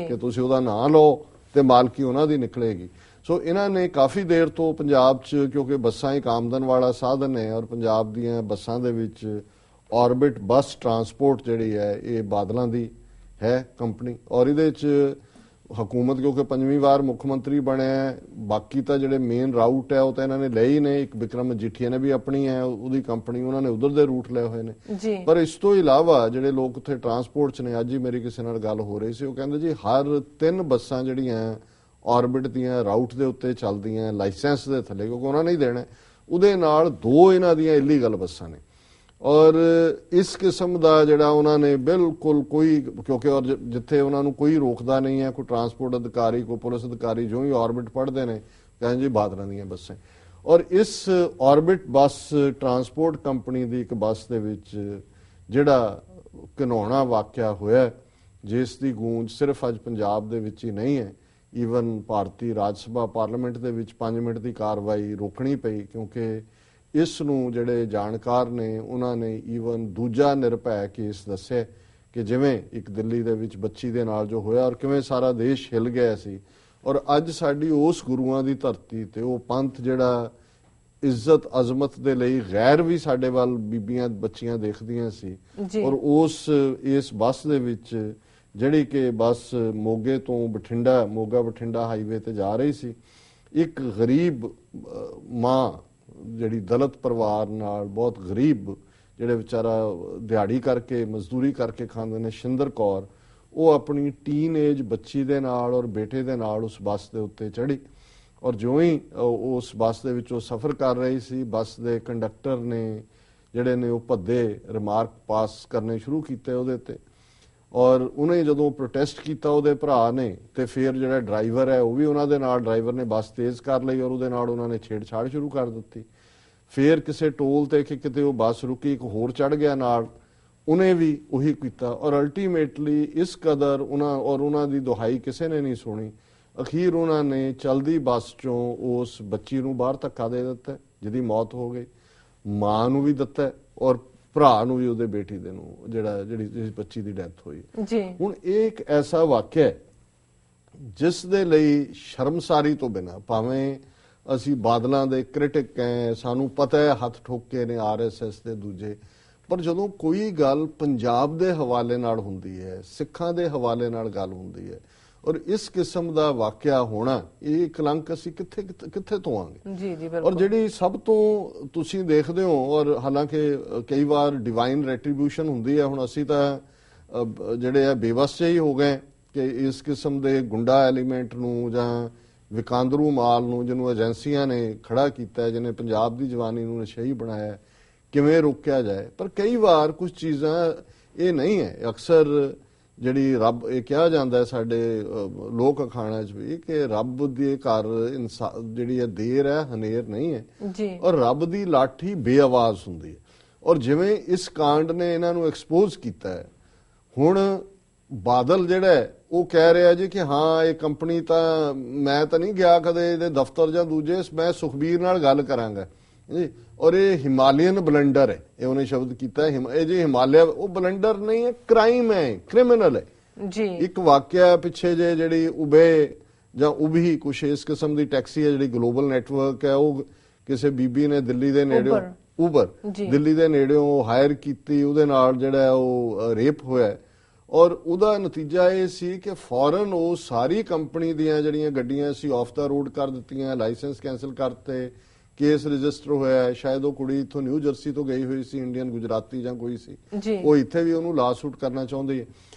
ਕਿ ਤੁਸੀਂ ਉਹਦਾ ਨਾਂ ਲਓ ਤੇ ਮਾਲਕੀ ਉਹਨਾਂ ਦੀ ਨਿਕਲੇਗੀ। ਸੋ ਇਹਨਾਂ ਨੇ ਕਾਫੀ ਦੇਰ ਤੋਂ ਪੰਜਾਬ 'ਚ, ਕਿਉਂਕਿ ਬੱਸਾਂ ਇੱਕ ਆਮਦਨ ਵਾਲਾ ਸਾਧਨ ਹੈ ਔਰ ਪੰਜਾਬ ਦੀਆਂ ਬੱਸਾਂ ਦੇ ਵਿੱਚ ਆਰਬਿਟ ਬੱਸ ਟਰਾਂਸਪੋਰਟ ਜਿਹੜੀ ਹੈ ਇਹ ਬਾਦਲਾਂ ਦੀ ਹੈ ਕੰਪਨੀ, ਔਰ ਇਹਦੇ 'ਚ ਹਕੂਮਤ ਕਿਉਂਕਿ 5ਵੀਂ ਵਾਰ ਮੁੱਖ ਮੰਤਰੀ ਬਣਿਆ, ਬਾਕੀ ਤਾਂ ਜਿਹੜੇ ਮੇਨ ਰਾਊਟ ਹੈ ਉਹ ਤਾਂ ਇਹਨਾਂ ਨੇ ਲਏ ਹੀ ਨੇ। ਇੱਕ ਵਿਕਰਮ ਮਜੀਠੀਆ ਨੇ ਵੀ ਆਪਣੀ ਹੈ ਉਹਦੀ ਕੰਪਨੀ, ਉਹਨਾਂ ਨੇ ਉਧਰ ਦੇ ਰੂਟ ਲਏ ਹੋਏ ਨੇ ਜੀ। ਪਰ ਇਸ ਤੋਂ ਇਲਾਵਾ ਜਿਹੜੇ ਲੋਕ ਉੱਥੇ ਟਰਾਂਸਪੋਰਟ 'ਚ ਨੇ, ਅੱਜ ਹੀ ਮੇਰੀ ਕਿਸੇ ਨਾਲ ਗੱਲ ਹੋ ਰਹੀ ਸੀ, ਉਹ ਕਹਿੰਦੇ ਜੀ ਹਰ 3 ਬੱਸਾਂ ਜਿਹੜੀਆਂ ਆਰਬਿਟ ਦੀਆਂ ਰਾਊਟ ਦੇ ਉੱਤੇ ਚੱਲਦੀਆਂ ਲਾਇਸੈਂਸ ਦੇ ਥੱਲੇ, ਕਿਉਂਕਿ ਉਹਨਾਂ ਨੇ ਹੀ ਦੇਣਾ, ਉਹਦੇ ਨਾਲ 2 ਇਹਨਾਂ ਦੀਆਂ ਇਲੀਗਲ ਬੱਸਾਂ ਨੇ। ਔਰ ਇਸ ਕਿਸਮ ਦਾ ਜਿਹੜਾ ਉਹਨਾਂ ਨੇ ਬਿਲਕੁਲ ਕੋਈ, ਕਿਉਂਕਿ ਔਰ ਜਿੱਥੇ ਉਹਨਾਂ ਨੂੰ ਕੋਈ ਰੋਕਦਾ ਨਹੀਂ ਹੈ, ਕੋਈ ਟਰਾਂਸਪੋਰਟ ਅਧਿਕਾਰੀ, ਕੋਈ ਪੁਲਿਸ ਅਧਿਕਾਰੀ, ਜੋ ਹੀ ਆਰਬਿਟ ਪੜ੍ਹਦੇ ਨੇ ਕਹਿੰਦੇ ਜੀ ਬਾਦਲਾਂ ਦੀਆਂ ਬੱਸਾਂ। ਔਰ ਇਸ ਆਰਬਿਟ ਬੱਸ ਟਰਾਂਸਪੋਰਟ ਕੰਪਨੀ ਦੀ ਇੱਕ ਬੱਸ ਦੇ ਵਿੱਚ ਜਿਹੜਾ ਘਿਨਾਉਣਾ ਵਾਕਿਆ ਹੋਇਆ, ਜਿਸ ਦੀ ਗੂੰਜ ਸਿਰਫ ਅੱਜ ਪੰਜਾਬ ਦੇ ਵਿੱਚ ਹੀ ਨਹੀਂ ਹੈ, ਈਵਨ ਭਾਰਤੀ ਰਾਜ ਸਭਾ ਪਾਰਲੀਮੈਂਟ ਦੇ ਵਿੱਚ 5 ਮਿੰਟ ਦੀ ਕਾਰਵਾਈ ਰੋਕਣੀ ਪਈ, ਕਿਉਂਕਿ ਇਸ ਨੂੰ ਜਿਹੜੇ ਜਾਣਕਾਰ ਨੇ ਉਹਨਾਂ ਨੇ ਈਵਨ ਦੂਜਾ ਨਿਰਭੈ ਕੇਸ ਦੱਸਿਆ ਕਿ ਜਿਵੇਂ ਇੱਕ ਦਿੱਲੀ ਦੇ ਵਿੱਚ ਬੱਚੀ ਦੇ ਨਾਲ ਜੋ ਹੋਇਆ ਔਰ ਕਿਵੇਂ ਸਾਰਾ ਦੇਸ਼ ਹਿੱਲ ਗਿਆ ਸੀ। ਔਰ ਅੱਜ ਸਾਡੀ ਉਸ ਗੁਰੂਆਂ ਦੀ ਧਰਤੀ ਤੇ ਉਹ ਪੰਥ ਜਿਹੜਾ ਇੱਜ਼ਤ ਅਜ਼ਮਤ ਦੇ ਲਈ ਗੈਰ ਵੀ ਸਾਡੇ ਵੱਲ ਬੀਬੀਆਂ ਬੱਚੀਆਂ ਦੇਖਦੀਆਂ ਸੀ, ਔਰ ਇਸ ਬੱਸ ਦੇ ਵਿੱਚ ਜਿਹੜੀ ਕਿ ਬੱਸ ਮੋਗੇ ਤੋਂ ਬਠਿੰਡਾ, ਮੋਗਾ ਬਠਿੰਡਾ ਹਾਈਵੇ ਤੇ ਜਾ ਰਹੀ ਸੀ, ਇੱਕ ਗਰੀਬ ਮਾਂ ਜਿਹੜੀ ਦਲਿਤ ਪਰਿਵਾਰ ਨਾਲ, ਬਹੁਤ ਗਰੀਬ ਜਿਹੜੇ ਵਿਚਾਰਾ ਦਿਹਾੜੀ ਕਰਕੇ ਮਜ਼ਦੂਰੀ ਕਰਕੇ ਖਾਂਦੇ ਨੇ, ਸ਼ਿੰਦਰ ਕੌਰ, ਉਹ ਆਪਣੀ ਟੀਨਏਜ ਬੱਚੀ ਦੇ ਨਾਲ ਔਰ ਬੇਟੇ ਦੇ ਨਾਲ ਉਸ ਬੱਸ ਦੇ ਉੱਤੇ ਚੜ੍ਹੀ। ਔਰ ਜਿਉਂ ਹੀ ਉਸ ਬੱਸ ਦੇ ਵਿੱਚ ਉਹ ਸਫ਼ਰ ਕਰ ਰਹੀ ਸੀ, ਬੱਸ ਦੇ ਕੰਡਕਟਰ ਨੇ ਜਿਹੜੇ ਨੇ ਉਹ ਭੱਦੇ ਰਿਮਾਰਕ ਪਾਸ ਕਰਨੇ ਸ਼ੁਰੂ ਕੀਤੇ ਉਹਦੇ ਤੇ। ਔਰ ਉਹਨੇ ਜਦੋਂ ਪ੍ਰੋਟੈਸਟ ਕੀਤਾ ਉਹਦੇ ਭਰਾ ਨੇ, ਤੇ ਫਿਰ ਜਿਹੜਾ ਡਰਾਈਵਰ ਹੈ ਉਹ ਵੀ ਉਹਨਾਂ ਦੇ ਨਾਲ, ਡਰਾਈਵਰ ਨੇ ਬੱਸ ਤੇਜ਼ ਕਰ ਲਈ ਔਰ ਉਹਦੇ ਨਾਲ ਉਹਨਾਂ ਨੇ ਛੇੜਛਾੜ ਸ਼ੁਰੂ ਕਰ ਦਿੱਤੀ। ਫਿਰ ਕਿਸੇ ਟੋਲ ਤੇ ਕਿ ਕਿਤੇ ਉਹ ਬੱਸ ਰੁਕੀ, ਇੱਕ ਹੋਰ ਚੜ ਗਿਆ ਨਾਲ, ਉਹਨੇ ਵੀ ਉਹੀ ਕੀਤਾ। ਔਰ ਅਲਟੀਮੇਟਲੀ ਇਸ ਕਦਰ ਉਹਨਾਂ ਦੀ ਦੁਹਾਈ ਕਿਸੇ ਨੇ ਨਹੀਂ ਸੁਣੀ। ਅਖੀਰ ਉਹਨਾਂ ਨੇ ਚਲਦੀ ਬੱਸ ਚੋਂ ਉਸ ਬੱਚੀ ਨੂੰ ਬਾਹਰ ਧੱਕਾ ਦੇ ਦਿੱਤਾ, ਜਿਹਦੀ ਮੌਤ ਹੋ ਗਈ, ਮਾਂ ਨੂੰ ਵੀ ਦਿੱਤਾ ਔਰ ਭਰਾ ਨੂੰ ਵੀ, ਉਹਦੇ ਬੇਟੀ ਦੇ ਨੂੰ, ਜਿਹੜੀ ਬੱਚੀ ਦੀ ਡੈਥ ਹੋਈ। ਹੁਣ ਇਹ ਇੱਕ ਐਸਾ ਵਾਕਿਆ ਹੈ ਜਿਸ ਦੇ ਲਈ ਸ਼ਰਮਸਾਰੀ ਤੋਂ ਬਿਨਾਂ, ਭਾਵੇਂ ਅਸੀਂ ਬਾਦਲਾਂ ਦੇ ਕ੍ਰਿਟਿਕ ਹੈ, ਸਾਨੂੰ ਪਤਾ ਹੈ ਹੱਥ ਠੋਕੇ ਨੇ RSS ਦੇ ਦੂਜੇ, ਪਰ ਜਦੋਂ ਕੋਈ ਗੱਲ ਪੰਜਾਬ ਦੇ ਹਵਾਲੇ ਨਾਲ ਹੁੰਦੀ ਹੈ, ਸਿੱਖਾਂ ਦੇ ਹਵਾਲੇ ਨਾਲ ਗੱਲ ਹੁੰਦੀ ਹੈ, ਔਰ ਇਸ ਕਿਸਮ ਦਾ ਵਾਕਿਆ ਹੋਣਾ, ਇਹ ਕਲੰਕ ਅਸੀਂ ਕਿੱਥੇ ਤੋਂ ਆਵਾਂਗੇ। ਜੀ ਜੀ ਬਿਲਕੁਲ। ਔਰ ਜਿਹੜੀ ਸਭ ਤੋਂ ਤੁਸੀਂ ਦੇਖਦੇ ਹੋ, ਔਰ ਹਾਲਾਂਕਿ ਕਈ ਵਾਰ ਡਿਵਾਈਨ ਰੈਟਰੀਬਿਊਸ਼ਨ ਹੁੰਦੀ ਹੈ, ਹੁਣ ਅਸੀਂ ਤਾਂ ਜਿਹੜੇ ਆ ਬੇਵਸ ਹੀ ਹੋ ਗਏ ਕਿ ਇਸ ਕਿਸਮ ਦੇ ਗੁੰਡਾ ਐਲੀਮੈਂਟ ਨੂੰ ਜਾਂ ਵਿਕਾਂਦਰੂ ਮਾਲ ਨੂੰ, ਜਿਹਨੂੰ ਏਜੰਸੀਆਂ ਨੇ ਖੜਾ ਕੀਤਾ, ਜਿਹਨੇ ਪੰਜਾਬ ਦੀ ਜਵਾਨੀ ਨੂੰ ਨਸ਼ਈ ਬਣਾਇਆ, ਕਿਵੇਂ ਰੋਕਿਆ ਜਾਏ। ਪਰ ਕਈ ਵਾਰ ਕੁਝ ਚੀਜ਼ਾਂ ਇਹ ਨਹੀਂ ਹੈ। ਅਕਸਰ ਜਿਹੜੀ ਰੱਬ, ਇਹ ਕਿਹਾ ਜਾਂਦਾ ਸਾਡੇ ਲੋਕ ਅਖਾਣਾਂ 'ਚ ਵੀ ਕਿ ਰੱਬ ਦੇ ਘਰ ਜਿਹੜੀ ਹੈ ਦੇਰ ਹੈ, ਹਨੇਰ ਨਹੀਂ ਹੈ ਜੀ। ਔਰ ਰੱਬ ਦੀ ਲਾਠੀ ਬੇਆਵਾਜ਼ ਹੁੰਦੀ ਹੈ। ਔਰ ਜਿਵੇਂ ਇਸ ਕਾਂਡ ਨੇ ਇਹਨਾਂ ਨੂੰ ਐਕਸਪੋਜ਼ ਕੀਤਾ ਹੈ, ਹੁਣ ਬਾਦਲ ਜਿਹੜਾ ਹੈ ਉਹ ਕਹਿ ਰਿਹਾ ਜੀ ਕਿ ਹਾਂ ਇਹ ਕੰਪਨੀ ਤਾਂ, ਮੈਂ ਤਾਂ ਨਹੀਂ ਗਿਆ ਕਦੇ ਇਹਦੇ ਦਫ਼ਤਰ ਜਾਂ ਦੂਜੇ, ਮੈਂ ਸੁਖਬੀਰ ਨਾਲ ਗੱਲ ਕਰਾਂਗਾ ਜੀ। ਔਰ ਇਹ ਹਿਮਾਲਯਨ ਬਲੰਡਰ ਹੈ, ਇਹ ਉਹਨੇ ਸ਼ਬਦ ਕੀਤਾ, ਇਹ ਜੀ ਹਿਮਾਲਿਆ, ਉਹ ਬਲੰਡਰ ਨਹੀਂ ਹੈ, ਕ੍ਰਾਈਮ ਹੈ, ਕ੍ਰਿਮੀਨਲ ਹੈ ਜੀ। ਇੱਕ ਵਾਕਿਆ ਪਿੱਛੇ ਜਿਹੜੀ ਉਬੇ ਜਾਂ ਉਭੀ ਕੁਛ ਇਸ ਕਿਸਮ ਦੀ ਟੈਕਸੀ ਹੈ, ਜਿਹੜੀ ਗਲੋਬਲ ਨੈਟਵਰਕ ਹੈ, ਉਹ ਕਿਸੇ ਬੀਬੀ ਨੇ ਦਿੱਲੀ ਦੇ ਨੇੜੇ, ਉਬਰ ਦਿੱਲੀ ਦੇ ਨੇੜਿਓਂ ਹਾਇਰ ਕੀਤੀ, ਉਹਦੇ ਨਾਲ ਜਿਹੜਾ ਉਹ ਰੇਪ ਹੋਇਆ। ਔਰ ਉਹਦਾ ਨਤੀਜਾ ਇਹ ਸੀ ਕਿ ਫੌਰਨ ਉਹ ਸਾਰੀ ਕੰਪਨੀ ਦੀਆਂ ਜਿਹੜੀਆਂ ਗੱਡੀਆਂ ਸੀ ਆਫ ਦਾ ਰੋਡ ਕਰ ਦਿੱਤੀਆਂ, ਲਾਇਸੈਂਸ ਕੈਂਸਲ ਕਰਤੇ, ਕੇਸ ਰਜਿਸਟਰ ਹੋਇਆ। ਸ਼ਾਇਦ ਉਹ ਕੁੜੀ ਇਥੋਂ ਨਿਊ ਜਰਸੀ ਤੋਂ ਗਈ ਹੋਈ ਸੀ, ਇੰਡੀਅਨ ਗੁਜਰਾਤੀ ਜਾਂ ਕੋਈ ਸੀ, ਉਹ ਇੱਥੇ ਵੀ ਉਹਨੂੰ ਲਾ ਸੂਟ ਕਰਨਾ ਚਾਹੁੰਦੀ ਹੈ।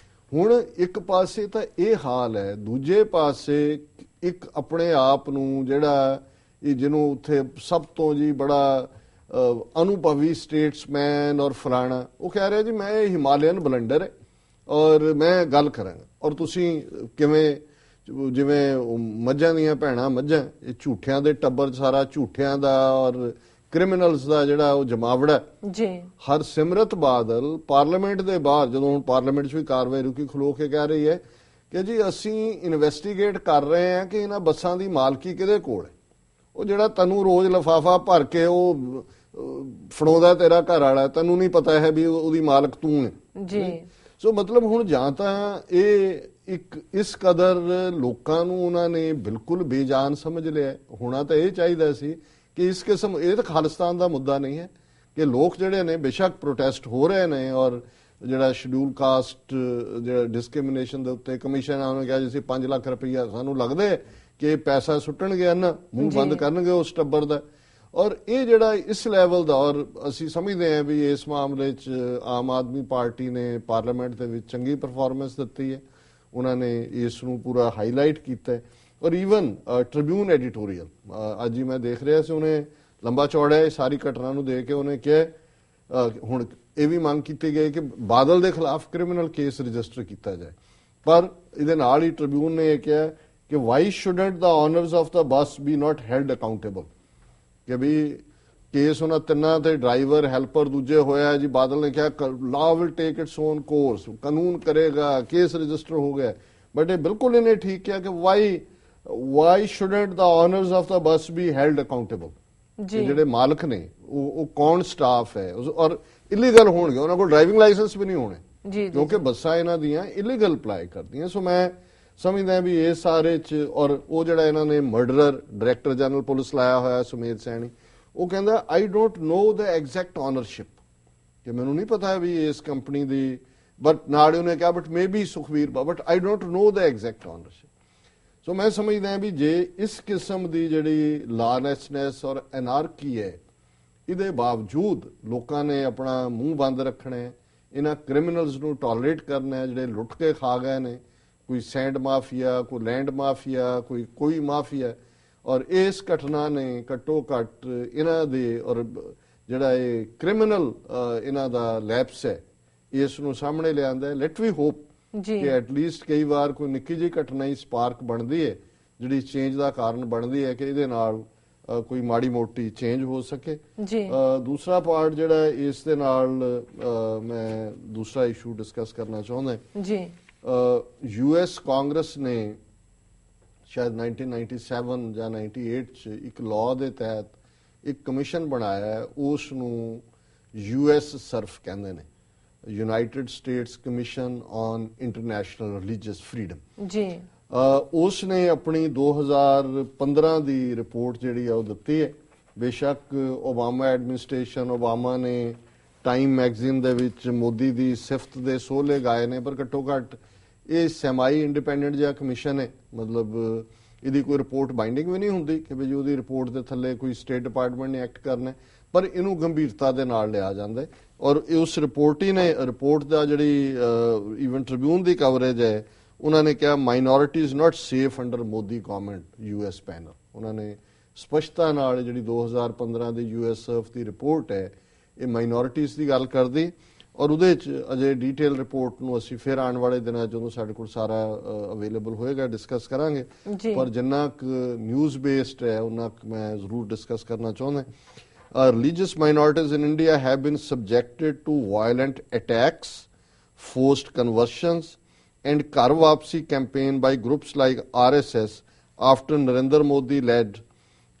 ਹੁਣ ਇੱਕ ਪਾਸੇ ਤਾਂ ਇਹ ਹਾਲ ਹੈ, ਦੂਜੇ ਪਾਸੇ ਇੱਕ ਆਪਣੇ ਆਪ ਨੂੰ ਜਿਹੜਾ ਜਿਹਨੂੰ ਉੱਥੇ ਸਭ ਤੋਂ ਜੀ ਬੜਾ ਅਨੁਭਵੀ ਸਟੇਟਸਮੈਨ ਔਰ ਫਲਾਣਾ, ਉਹ ਕਹਿ ਰਿਹਾ ਜੀ ਮੈਂ ਇਹ ਹਿਮਾਲਯਨ ਬਲੰਡਰ ਹੈ ਔਰ ਮੈਂ ਗੱਲ ਕਰਾਂਗਾ। ਔਰ ਤੁਸੀਂ ਕਿਵੇਂ, ਜਿਵੇਂ ਮੱਝਾਂ ਦੀਆਂ ਭੈਣਾਂ ਮੱਝਾਂ, ਇਹ ਝੂਠਿਆਂ ਦੇ ਟੱਬਰ, ਸਾਰਾ ਝੂਠਿਆਂ ਦਾ ਔਰ ਕ੍ਰਿਮੀਨਲਸ ਦਾ ਜਿਹੜਾ ਉਹ ਜਮਾਵੜਾ ਜੀ। ਹਰਸਿਮਰਤ ਬਾਦਲ ਪਾਰਲੀਮੈਂਟ ਦੇ ਬਾਹਰ, ਜਦੋਂ ਹੁਣ ਪਾਰਲੀਮੈਂਟ 'ਚ ਵੀ ਕਾਰਵਾਈ ਰੁਕੀ, ਖਲੋ ਕੇ ਕਹਿ ਰਹੀ ਹੈ ਕਿ ਜੀ ਅਸੀਂ ਇਨਵੈਸਟੀਗੇਟ ਕਰ ਰਹੇ ਹਾਂ ਕਿ ਇਹਨਾਂ ਬੱਸਾਂ ਦੀ ਮਾਲਕੀ ਕਿਹਦੇ ਕੋਲ ਹੈ। ਉਹ ਜਿਹੜਾ ਤੈਨੂੰ ਰੋਜ਼ ਲਿਫਾਫਾ ਭਰ ਕੇ ਉਹ ਫੜਾਉਂਦਾ ਤੇਰਾ ਘਰ ਵਾਲਾ, ਤੈਨੂੰ ਨਹੀਂ ਪਤਾ ਹੈ ਵੀ ਉਹਦੀ ਮਾਲਕ ਤੂੰ ਹੈ ਜੀ। ਸੋ ਮਤਲਬ ਹੁਣ ਜਾਂ ਤਾਂ ਇਹ ਇੱਕ ਇਸ ਕਦਰ ਲੋਕਾਂ ਨੂੰ ਉਹਨਾਂ ਨੇ ਬਿਲਕੁਲ ਬੇਜਾਨ ਸਮਝ ਲਿਆ। ਹੋਣਾ ਤਾਂ ਇਹ ਚਾਹੀਦਾ ਸੀ ਕਿ ਇਸ ਕਿਸਮ, ਇਹ ਤਾਂ ਖਾਲਿਸਤਾਨ ਦਾ ਮੁੱਦਾ ਨਹੀਂ ਹੈ ਕਿ ਲੋਕ ਜਿਹੜੇ ਨੇ ਬੇਸ਼ੱਕ ਪ੍ਰੋਟੈਸਟ ਹੋ ਰਹੇ ਨੇ ਔਰ ਜਿਹੜਾ ਸ਼ਡਿਊਲ ਕਾਸਟ ਜਿਹੜਾ ਡਿਸਕ੍ਰਿਮੀਨੇਸ਼ਨ ਦੇ ਉੱਤੇ ਕਮਿਸ਼ਨ ਆ ਉਹਨੇ ਕਿਹਾ ਜੀ 5 ਲੱਖ ਰੁਪਈਆ ਸਾਨੂੰ ਲੱਗਦੇ ਕਿ ਪੈਸਾ ਸੁੱਟਣਗੇ ਨਾ, ਮੂੰਹ ਬੰਦ ਕਰਨਗੇ ਉਸ ਟੱਬਰ ਦਾ। ਔਰ ਇਹ ਜਿਹੜਾ ਇਸ ਲੈਵਲ ਦਾ, ਔਰ ਅਸੀਂ ਸਮਝਦੇ ਹਾਂ ਵੀ ਇਸ ਮਾਮਲੇ 'ਚ ਆਮ ਆਦਮੀ ਪਾਰਟੀ ਨੇ ਪਾਰਲੀਮੈਂਟ ਦੇ ਵਿੱਚ ਚੰਗੀ ਪਰਫਾਰਮੈਂਸ ਦਿੱਤੀ ਹੈ, ਉਹਨਾਂ ਨੇ ਇਸ ਨੂੰ ਪੂਰਾ ਹਾਈਲਾਈਟ ਕੀਤਾ ਹੈ। ਔਰ ਈਵਨ ਟ੍ਰਿਬਿਊਨ ਐਡੀਟੋਰੀਅਲ ਅੱਜ ਹੀ ਮੈਂ ਦੇਖ ਰਿਹਾ ਸੀ, ਉਹਨੇ ਲੰਬਾ ਚੌੜਾ ਇਹ ਸਾਰੀ ਘਟਨਾ ਨੂੰ ਦੇ ਕੇ ਉਹਨੇ ਕਿਹਾ ਹੁਣ ਇਹ ਵੀ ਮੰਗ ਕੀਤੀ ਗਈ ਕਿ ਬਾਦਲ ਦੇ ਖਿਲਾਫ ਕ੍ਰਿਮੀਨਲ ਕੇਸ ਰਜਿਸਟਰ ਕੀਤਾ ਜਾਏ। ਪਰ ਇਹਦੇ ਨਾਲ ਹੀ ਟ੍ਰਿਬਿਊਨ ਨੇ ਇਹ ਕਿਹਾ ਕਿ why shouldn't the owners of the bus be not held accountable, ਕਿ ਵੀ ਕੇਸ ਉਹਨਾਂ ਤਿੰਨਾਂ ਤੇ ਡਰਾਈਵਰ ਹੈਲਪਰ ਦੂਜੇ ਹੋਇਆ ਜੀ। ਬਾਦਲ ਨੇ ਕਿਹਾ ਲਾ will take it's on course, ਕਾਨੂੰਨ ਕਰੇਗਾ, ਕੇਸ ਰਜਿਸਟਰ ਹੋ ਗਿਆ। ਬਟ ਇਹ ਬਿਲਕੁਲ ਇਹਨੇ ਠੀਕ ਕਿਹਾ ਕਿ why shouldn't the owners of the bus be held accountable, ਜਿਹੜੇ ਮਾਲਕ ਨੇ ਉਹ ਕੌਣ ਸਟਾਫ ਹੈ ਔਰ ਇਲੀਗਲ ਹੋਣਗੇ, ਉਹਨਾਂ ਕੋਲ ਡਰਾਈਵਿੰਗ ਲਾਇਸੈਂਸ ਵੀ ਨਹੀਂ ਹੋਣੇ ਕਿਉਂਕਿ ਬੱਸਾਂ ਇਹਨਾਂ ਦੀਆਂ ਇਲੀਗਲ ਅਪਲਾਈ ਕਰਦੀਆਂ। ਸੋ ਮੈਂ ਸਮਝਦਾ ਵੀ ਇਹ ਸਾਰੇ ਚ, ਔਰ ਉਹ ਜਿਹੜਾ ਇਹਨਾਂ ਨੇ ਮਰਡਰਰ ਡਾਇਰੈਕਟਰ ਜਨਰਲ ਪੁਲਿਸ ਲਾਇਆ ਹੋਇਆ ਸੁਮੇਧ ਸੈਣੀ, ਉਹ ਕਹਿੰਦਾ ਆਈ don't know the exact ownership, ਕਿ ਮੈਨੂੰ ਨਹੀਂ ਪਤਾ ਵੀ ਇਸ ਕੰਪਨੀ ਦੀ, ਬਟ ਨਾਲ ਉਹਨੇ ਕਿਹਾ but maybe Sukhbir, but I don't know the exact ownership. So ਮੈਂ ਸਮਝਦਾ ਵੀ ਜੇ ਇਸ ਕਿਸਮ ਦੀ ਜਿਹੜੀ ਲਾਲੈਸਨੈਸ ਔਰ ਐਨਾਰਕੀ ਹੈ, ਇਹਦੇ ਬਾਵਜੂਦ ਲੋਕਾਂ ਨੇ ਆਪਣਾ ਮੂੰਹ ਬੰਦ ਰੱਖਣਾ ਹੈ, ਇਹਨਾਂ ਕ੍ਰਿਮੀਨਲਸ ਨੂੰ ਟੋਲਰੇਟ ਕਰਨਾ ਹੈ ਜਿਹੜੇ ਲੁੱਟ ਕੇ ਖਾ ਗਏ ਨੇ, ਕੋਈ ਸੈਂਡ ਮਾਫੀਆ, ਕੋਈ ਲੈਂਡ ਮਾਫੀਆ, ਕੋਈ ਮਾਫੀਆ। ਔਰ ਇਸ ਘਟਨਾ ਨੇ ਘੱਟੋ ਘੱਟ ਇਹਨਾਂ ਦੇ ਔਰ ਜਿਹੜਾ ਇਹ ਕ੍ਰਿਮੀਨਲ ਇਹਨਾਂ ਦਾ ਲੈਪਸ ਹੈ ਇਸ ਨੂੰ ਸਾਹਮਣੇ ਲਿਆਂਦਾ ਹੈ। ਲੈਟ ਵੀ ਹੋਪ ਕਿ ਐਟਲੀਸਟ ਕਈ ਵਾਰ ਕੋਈ ਨਿੱਕੀ ਜਿਹੀ ਘਟਨਾ ਹੀ ਸਪਾਰਕ ਬਣਦੀ ਹੈ ਜਿਹੜੀ ਚੇਂਜ ਦਾ ਕਾਰਨ ਬਣਦੀ ਹੈ, ਕਿ ਇਹਦੇ ਨਾਲ ਕੋਈ ਮਾੜੀ ਮੋਟੀ ਚੇਂਜ ਹੋ ਸਕੇ। ਦੂਸਰਾ ਪਾਰਟ ਜਿਹੜਾ ਇਸ ਦੇ ਨਾਲ ਮੈਂ ਦੂਸਰਾ ਇਸ਼ੂ ਡਿਸਕਸ ਕਰਨਾ ਚਾਹੁੰਦਾ ਜੀ। US ਕਾਂਗਰਸ ਨੇ ਸ਼ਾਇਦ 1997 ਜਾਂ 98 ਚ ਇੱਕ ਲਾਅ ਦੇ ਤਹਿਤ ਇੱਕ ਕਮਿਸ਼ਨ ਬਣਾਇਆ ਹੈ, ਉਸ ਨੂੰ US ਸਰਫ ਕਹਿੰਦੇ ਨੇ, United States commission on international religious freedom ਜੀ। ਉਸ ਨੇ ਆਪਣੀ 2015 ਦੀ ਰਿਪੋਰਟ ਜਿਹੜੀ ਆ ਉਹ ਦਿੱਤੀ ਹੈ। ਬੇਸ਼ੱਕ ਓਬਾਮਾ ਐਡਮਿਨਿਸਟ੍ਰੇਸ਼ਨ, ਓਬਾਮਾ ਨੇ ਟਾਈਮ ਮੈਗਜ਼ੀਨ ਦੇ ਵਿੱਚ ਮੋਦੀ ਦੀ ਸਿਫਤ ਦੇ ਸੋਹਲੇ ਗਾਏ ਨੇ, ਪਰ ਘੱਟੋ ਘੱਟ ਇਹ ਸੈਮਾਈ ਇੰਡੀਪੈਂਡੈਂਟ ਜਿਹਾ ਕਮਿਸ਼ਨ ਹੈ, ਮਤਲਬ ਇਹਦੀ ਕੋਈ ਰਿਪੋਰਟ ਬਾਈਂਡਿੰਗ ਵੀ ਨਹੀਂ ਹੁੰਦੀ ਕਿ ਵੀ ਉਹਦੀ ਰਿਪੋਰਟ ਦੇ ਥੱਲੇ ਕੋਈ ਸਟੇਟ ਡਿਪਾਰਟਮੈਂਟ ਨੇ ਐਕਟ ਕਰਨਾ, ਪਰ ਇਹਨੂੰ ਗੰਭੀਰਤਾ ਦੇ ਨਾਲ ਲਿਆ ਜਾਂਦਾ ਹੈ। ਔਰ ਉਸ ਰਿਪੋਰਟ ਦਾ ਜਿਹੜੀ ਈਵਨ ਟ੍ਰਿਬਿਊਨ ਦੀ ਕਵਰੇਜ ਹੈ, ਉਹਨਾਂ ਨੇ ਕਿਹਾ ਮਾਈਨੋਰਿਟੀਜ਼ ਨਾਟ safe under Modi government US panel. ਉਹਨਾਂ ਨੇ ਸਪਸ਼ਟਤਾ ਨਾਲ ਜਿਹੜੀ 2015 ਦੀ US ਸਰਫ ਦੀ ਰਿਪੋਰਟ ਹੈ ਇਹ ਮਾਈਨੋਰਿਟੀਜ਼ ਦੀ ਗੱਲ ਕਰਦੀ, ਔਰ ਉਹਦੇ ਚ ਅਜੇ ਡੀਟੇਲ ਰਿਪੋਰਟ ਨੂੰ ਅਸੀਂ ਫਿਰ ਆਉਣ ਵਾਲੇ ਦਿਨਾਂ ਜਦੋਂ ਸਾਡੇ ਕੋਲ ਸਾਰਾ ਅਵੇਲੇਬਲ ਹੋਏਗਾ ਡਿਸਕਸ ਕਰਾਂਗੇ, ਪਰ ਜਿੰਨਾ ਕੁ ਨਿਊਜ਼ ਬੇਸਡ ਹੈ ਉਹਨਾਂ ਕੁ ਮੈਂ ਜ਼ਰੂਰ ਡਿਸਕਸ ਕਰਨਾ ਚਾਹੁੰਦਾ। Religious minorities in India have been subjected to violent attacks, forced conversions, and Ghar Wapsi campaign by groups like RSS after Narendra Modi-led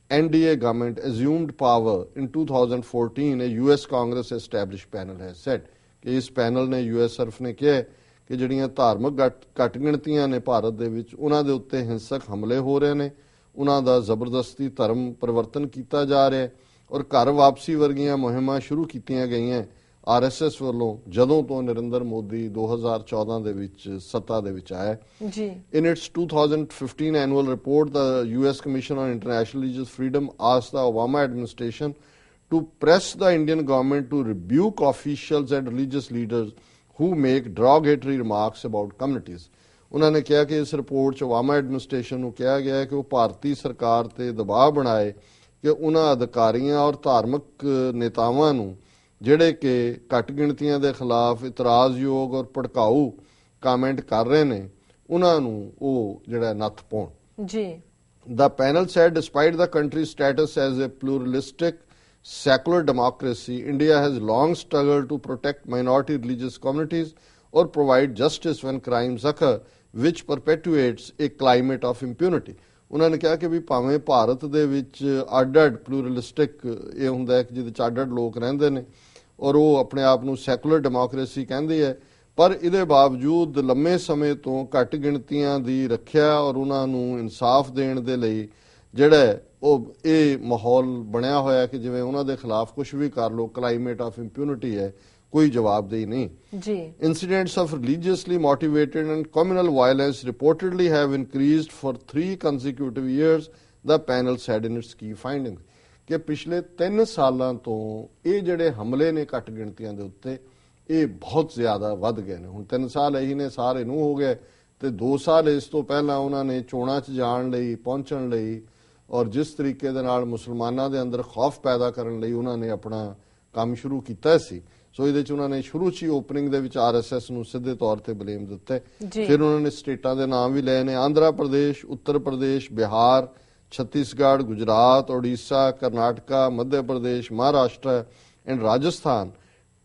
NDA government assumed power in 2014. A US Congress established panel has said ਕਿ ਇਸ ਪੈਨਲ ਨੇ US ਸਰਫ ਨੇ ਕਿਹਾ ਕਿ ਜਿਹੜੀਆਂ ਧਾਰਮਿਕ ਘੱਟ ਗਿਣਤੀਆਂ ਨੇ ਭਾਰਤ ਦੇ ਵਿੱਚ, ਉਹਨਾਂ ਦੇ ਉੱਤੇ ਹਿੰਸਕ ਹਮਲੇ ਹੋ ਰਹੇ ਨੇ, ਉਹਨਾਂ ਦਾ ਜ਼ਬਰਦਸਤੀ ਧਰਮ ਪਰਿਵਰਤਨ ਕੀਤਾ ਜਾ ਰਿਹਾ, ਔਰ ਘਰ ਵਾਪਸੀ ਵਰਗੀਆਂ ਮੁਹਿੰਮਾਂ ਸ਼ੁਰੂ ਕੀਤੀਆਂ ਗਈਆਂ RSS ਵੱਲੋਂ ਜਦੋਂ ਤੋਂ ਨਰਿੰਦਰ ਮੋਦੀ 2014 ਦੇ ਵਿੱਚ ਸੱਤਾ ਦੇ ਵਿੱਚ ਆਇਆ ਜੀ। In its 2015 annual report, the US Commission on International Religious Freedom asked the Obama administration to press the Indian government to rebuke officials and religious leaders who make derogatory remarks about communities. ਉਹਨਾਂ ਨੇ ਕਿਹਾ ਕਿ ਇਸ ਰਿਪੋਰਟ 'ਚ ਓਬਾਮਾ ਐਡਮਿਨਿਸਟ੍ਰੇਸ਼ਨ ਨੂੰ ਕਿਹਾ ਗਿਆ ਹੈ ਕਿ ਉਹ ਭਾਰਤੀ ਸਰਕਾਰ ਤੇ ਦਬਾਅ ਬਣਾਏ ਕਿ ਉਹਨਾਂ ਅਧਿਕਾਰੀਆਂ ਔਰ ਧਾਰਮਿਕ ਨੇਤਾਵਾਂ ਨੂੰ ਜਿਹੜੇ ਕਿ ਘੱਟ ਗਿਣਤੀਆਂ ਦੇ ਖਿਲਾਫ ਇਤਰਾਜ਼ਯੋਗ ਔਰ ਭੜਕਾਊ ਕਮੈਂਟ ਕਰ ਰਹੇ ਨੇ, ਉਹਨਾਂ ਨੂੰ ਉਹ ਜਿਹੜਾ ਨੱਥ ਪਾਉਣ ਜੀ। The panel said despite the country's status as a pluralistic secular democracy, India has long struggled to protect minority religious communities or provide justice when crimes occur, which perpetuates a climate of impunity. ਉਹਨਾਂ ਨੇ ਕਿਹਾ ਕਿ ਵੀ ਭਾਵੇਂ ਭਾਰਤ ਦੇ ਵਿੱਚ ਅੱਡ-ਅੱਡ ਪਲੂਰਲਿਸਟਿਕ ਇਹ ਹੁੰਦਾ ਹੈ ਕਿ ਜਿਹਦੇ 'ਚ ਅੱਡ-ਅੱਡ ਲੋਕ ਰਹਿੰਦੇ ਨੇ ਔਰ ਉਹ ਆਪਣੇ ਆਪ ਨੂੰ ਸੈਕੂਲਰ ਡੈਮੋਕ੍ਰੇਸੀ ਕਹਿੰਦੀ ਹੈ, ਪਰ ਇਹਦੇ ਬਾਵਜੂਦ ਲੰਮੇ ਸਮੇਂ ਤੋਂ ਘੱਟ ਗਿਣਤੀਆਂ ਦੀ ਰੱਖਿਆ ਔਰ ਉਹਨਾਂ ਨੂੰ ਇਨਸਾਫ ਦੇਣ ਦੇ ਲਈ ਜਿਹੜਾ ਉਹ ਇਹ ਮਾਹੌਲ ਬਣਿਆ ਹੋਇਆ ਕਿ ਜਿਵੇਂ ਉਹਨਾਂ ਦੇ ਖਿਲਾਫ ਕੁਝ ਵੀ ਕਰ ਲੋ, ਕਲਾਈਮੇਟ ਆਫ ਇੰਪਿਊਨਿਟੀ ਹੈ, कोई जवाबदेही नहीं जी। Incidents of religiously motivated and communal violence reportedly have increased for 3 consecutive years, the panel said in its key findings. ਕਿ ਪਿਛਲੇ 3 ਸਾਲਾਂ ਤੋਂ ਇਹ ਜਿਹੜੇ ਹਮਲੇ ਨੇ ਘੱਟ ਗਿਣਤੀਆਂ ਦੇ ਉੱਤੇ ਇਹ ਬਹੁਤ ਜ਼ਿਆਦਾ ਵੱਧ ਗਏ ਨੇ। ਹੁਣ 3 ਸਾਲ ਇਹੀ ਨੇ ਸਾਰੇ ਨੂੰ ਹੋ ਗਏ ਤੇ 2 ਸਾਲ ਇਸ ਤੋਂ ਪਹਿਲਾਂ ਉਹਨਾਂ ਨੇ ਚੋਣਾਂ 'ਚ ਜਾਣ ਲਈ ਪਹੁੰਚਣ ਲਈ ਔਰ ਜਿਸ ਤਰੀਕੇ ਦੇ ਨਾਲ ਮੁਸਲਮਾਨਾਂ ਦੇ ਅੰਦਰ ਖੌਫ ਪੈਦਾ ਕਰਨ ਲਈ ਉਹਨਾਂ ਨੇ ਆਪਣਾ ਕੰਮ ਸ਼ੁਰੂ ਕੀਤਾ ਸੀ। ਸੋ ਇਹਦੇ 'ਚ ਉਹਨਾਂ ਨੇ ਸ਼ੁਰੂ 'ਚ ਹੀ ਓਪਨਿੰਗ ਦੇ ਵਿੱਚ RSS ਨੂੰ ਸਿੱਧੇ ਤੌਰ ਤੇ ਬਲੇਮ ਦਿੱਤਾ। ਫਿਰ ਉਹਨਾਂ ਨੇ ਸਟੇਟਾਂ ਦੇ ਨਾਮ ਵੀ ਲਏ ਨੇ, Andhra Pradesh, Uttar Pradesh, Bihar, Chhattisgarh, Gujarat, Odisha, Karnataka, Madhya Pradesh, Maharashtra and Rajasthan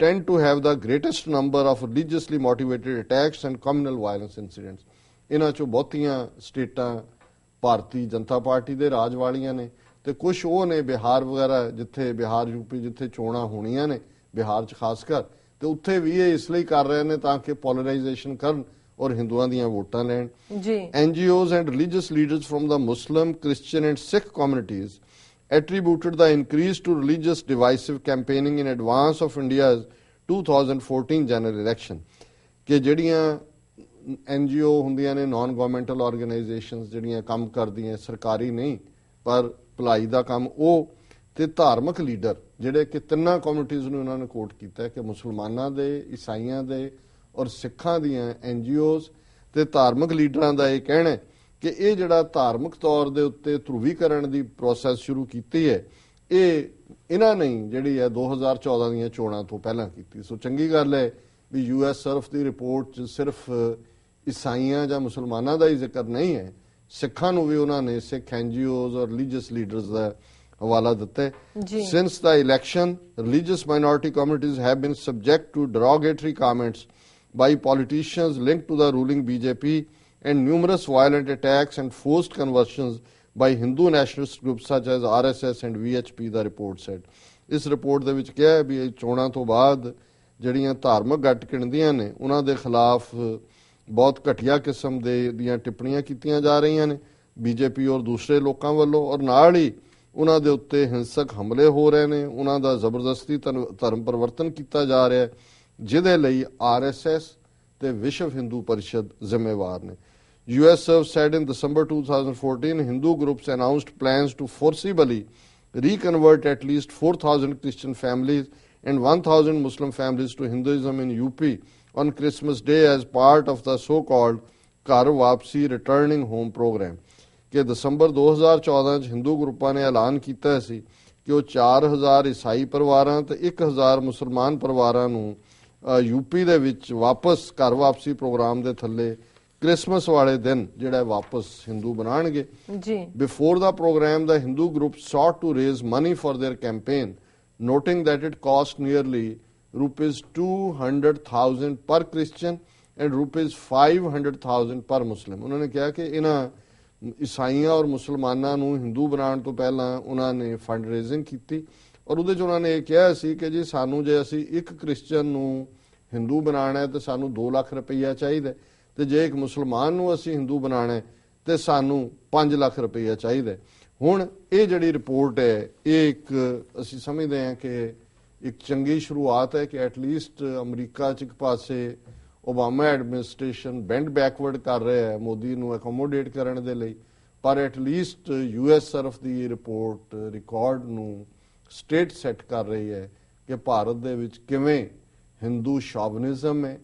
tend to have the greatest number of religiously motivated attacks and communal violence incidents. ਇਹਨਾਂ ਚੋਂ ਬਹੁਤੀਆਂ ਸਟੇਟਾਂ ਭਾਰਤੀ ਜਨਤਾ ਪਾਰਟੀ ਦੇ ਰਾਜ ਵਾਲੀਆਂ ਨੇ ਤੇ ਕੁਝ ਉਹ ਨੇ ਬਿਹਾਰ ਵਗੈਰਾ ਜਿੱਥੇ ਬਿਹਾਰ ਯੂਪੀ ਜਿੱਥੇ ਚੋਣਾਂ ਹੋਣੀਆਂ ਨੇ ਬਿਹਾਰ 'ਚ ਖਾਸ ਕਰ ਤੇ ਉੱਥੇ ਵੀ ਇਹ ਇਸ ਲਈ ਕਰ ਰਹੇ ਨੇ ਤਾਂ ਕਿ ਪੋਲਰਾਈਜੇਸ਼ਨ ਕਰਨ और हिंदुओं ਦੀਆਂ ਵੋਟਾਂ ਲੈਣ। NGOs and religious leaders from the Muslim, Christian and Sikh communities attributed the increase to religious divisive campaigning in advance of India's 2014 general election ਕਿ ਜਿਹੜੀਆਂ NGO ਹੁੰਦੀਆਂ ਨੇ ਨਾਨ ਗਵਰਨਮੈਂਟਲ ਆਰਗੇਨਾਈਜੇਸ਼ਨਸ ਜਿਹੜੀਆਂ ਕੰਮ ਕਰਦੀਆਂ ਸਰਕਾਰੀ ਨਹੀਂ ਪਰ ਭਲਾਈ ਦਾ ਕੰਮ ਉਹ ਤੇ ਧਾਰਮਿਕ ਲੀਡਰ ਜਿਹੜੇ ਕਿ ਤਿੰਨਾਂ ਕਮਿਊਨਿਟੀਜ਼ ਨੂੰ ਉਹਨਾਂ ਨੇ ਕੋਟ ਕੀਤਾ ਕਿ ਮੁਸਲਮਾਨਾਂ ਦੇ, ਈਸਾਈਆਂ ਦੇ ਔਰ ਸਿੱਖਾਂ ਦੀਆਂ NGOs ਤੇ ਧਾਰਮਿਕ ਲੀਡਰਾਂ ਦਾ ਇਹ ਕਹਿਣਾ ਕਿ ਇਹ ਜਿਹੜਾ ਧਾਰਮਿਕ ਤੌਰ ਦੇ ਉੱਤੇ ਧਰੂਵੀਕਰਨ ਦੀ ਪ੍ਰੋਸੈਸ ਸ਼ੁਰੂ ਕੀਤੀ ਹੈ ਇਹ ਇਹਨਾਂ ਨੇ ਜਿਹੜੀ ਹੈ 2014 ਦੀਆਂ ਚੋਣਾਂ ਤੋਂ ਪਹਿਲਾਂ ਕੀਤੀ। ਸੋ ਚੰਗੀ ਗੱਲ ਹੈ ਵੀ US ਸਰਫ ਦੀ ਰਿਪੋਰਟ 'ਚ ਸਿਰਫ ਈਸਾਈਆਂ ਜਾਂ ਮੁਸਲਮਾਨਾਂ ਦਾ ਹੀ ਜ਼ਿਕਰ ਨਹੀਂ ਹੈ, ਸਿੱਖਾਂ ਨੂੰ ਵੀ ਉਹਨਾਂ ਨੇ ਸਿੱਖ NGOs ਔਰ ਰਿਲੀਜੀਅਸ ਲੀਡਰਸ ਦਾ ਹਵਾਲਾ ਦਿੱਤਾ ਹੈ। Since the election, religious minority communities have been subject to derogatory comments by politicians linked to the ruling BJP and numerous violent attacks and forced conversions by Hindu nationalist groups such as RSS and VHP, the report said. ਇਸ ਰਿਪੋਰਟ ਦੇ ਵਿੱਚ ਕਿਹਾ ਹੈ ਵੀ ਇਹ ਚੋਣਾਂ ਤੋਂ ਬਾਅਦ ਜਿਹੜੀਆਂ ਧਾਰਮਿਕ ਗੱਟ ਗਿਣਦੀਆਂ ਨੇ ਉਹਨਾਂ ਦੇ ਖਿਲਾਫ ਬਹੁਤ ਘਟੀਆ ਕਿਸਮ ਦੀਆਂ ਟਿੱਪਣੀਆਂ ਕੀਤੀਆਂ ਜਾ ਰਹੀਆਂ ਨੇ BJP ਔਰ ਦੂਸਰੇ ਲੋਕਾਂ ਵੱਲੋਂ ਔਰ ਨਾਲ ਹੀ ਉਹਨਾਂ ਦੇ ਉੱਤੇ ਹਿੰਸਕ ਹਮਲੇ ਹੋ ਰਹੇ ਨੇ, ਉਹਨਾਂ ਦਾ ਜ਼ਬਰਦਸਤੀ ਧਰਮ ਪਰਿਵਰਤਨ ਕੀਤਾ ਜਾ ਰਿਹਾ ਹੈ ਜਿਹਦੇ ਲਈ RSS ਤੇ ਵਿਸ਼ਵ ਹਿੰਦੂ ਪਰਿਸ਼ਦ ਜ਼ਿੰਮੇਵਾਰ ਨੇ। US said in December 2014 Hindu groups announced plans to forcibly reconvert at least 4,000 Christian families and 1,000 Muslim families to Hinduism in UP on Christmas Day as part of the so-called Ghar Wapsi Returning Home program. ਕਿ ਦਸੰਬਰ 2014 'ਚ ਹਿੰਦੂ ਗਰੁੱਪਾਂ ਨੇ ਐਲਾਨ ਕੀਤਾ ਸੀ ਕਿ ਉਹ 4,000 ਈਸਾਈ ਪਰਿਵਾਰਾਂ ਤੇ 1,000 ਮੁਸਲਮਾਨ ਪਰਿਵਾਰਾਂ ਨੂੰ UP ਦੇ ਵਿੱਚ ਵਾਪਸ ਘਰ ਵਾਪਸੀ ਪ੍ਰੋਗਰਾਮ ਦੇ ਥੱਲੇ ਕ੍ਰਿਸਮਸ ਵਾਲੇ ਦਿਨ ਜਿਹੜਾ ਵਾਪਸ ਹਿੰਦੂ ਬਣਾਣਗੇ। Before the programme the Hindu group sought to raise money for their campaign, noting that it cost nearly ₹200,000 per Christian and ₹500,000 per Muslim. ਉਹਨਾਂ ਨੇ ਕਿਹਾ ਕਿ ਇਹਨਾਂ ਈਸਾਈਆਂ ਔਰ ਮੁਸਲਮਾਨਾਂ ਨੂੰ ਹਿੰਦੂ ਬਣਾਉਣ ਤੋਂ ਪਹਿਲਾਂ ਉਹਨਾਂ ਨੇ ਫੰਡ ਰੇਜ਼ਿੰਗ ਕੀਤੀ ਔਰ ਉਹਦੇ 'ਚ ਉਹਨਾਂ ਨੇ ਇਹ ਕਿਹਾ ਸੀ ਕਿ ਜੀ ਸਾਨੂੰ ਜੇ ਅਸੀਂ ਇੱਕ ਕ੍ਰਿਸਚਨ ਨੂੰ ਹਿੰਦੂ ਬਣਾਉਣਾ ਹੈ ਤਾਂ ਸਾਨੂੰ 2 ਲੱਖ ਰੁਪਈਆ ਚਾਹੀਦਾ ਤੇ ਜੇ ਇੱਕ ਮੁਸਲਮਾਨ ਨੂੰ ਅਸੀਂ ਹਿੰਦੂ ਬਣਾਉਣਾ ਹੈ ਤੇ ਸਾਨੂੰ 5 ਲੱਖ ਰੁਪਈਆ ਚਾਹੀਦਾ। ਹੁਣ ਇਹ ਜਿਹੜੀ ਰਿਪੋਰਟ ਹੈ ਇਹ ਇੱਕ ਅਸੀਂ ਸਮਝਦੇ ਹਾਂ ਕਿ ਇੱਕ ਚੰਗੀ ਸ਼ੁਰੂਆਤ ਹੈ ਕਿ ਐਟਲੀਸਟ ਅਮਰੀਕਾ 'ਚ ਇੱਕ ਪਾਸੇ ਓਬਾਮਾ ਐਡਮਿਨਿਸਟ੍ਰੇਸ਼ਨ ਬੈਂਡ ਬੈਕਵਰਡ ਕਰ ਰਿਹਾ ਹੈ ਮੋਦੀ ਨੂੰ ਅਕੋਮੋਡੇਟ ਕਰਨ ਦੇ ਲਈ ਪਰ ਐਟਲੀਸਟ US ਸਰਫ ਦੀ ਰਿਪੋਰਟ ਰਿਕਾਰਡ ਨੂੰ ਸਟੇਟ ਸੈੱਟ ਕਰ ਰਹੀ ਹੈ ਕਿ ਭਾਰਤ ਦੇ ਵਿੱਚ ਕਿਵੇਂ ਹਿੰਦੂ ਸ਼ੋਵਨਿਜ਼ਮ ਹੈ,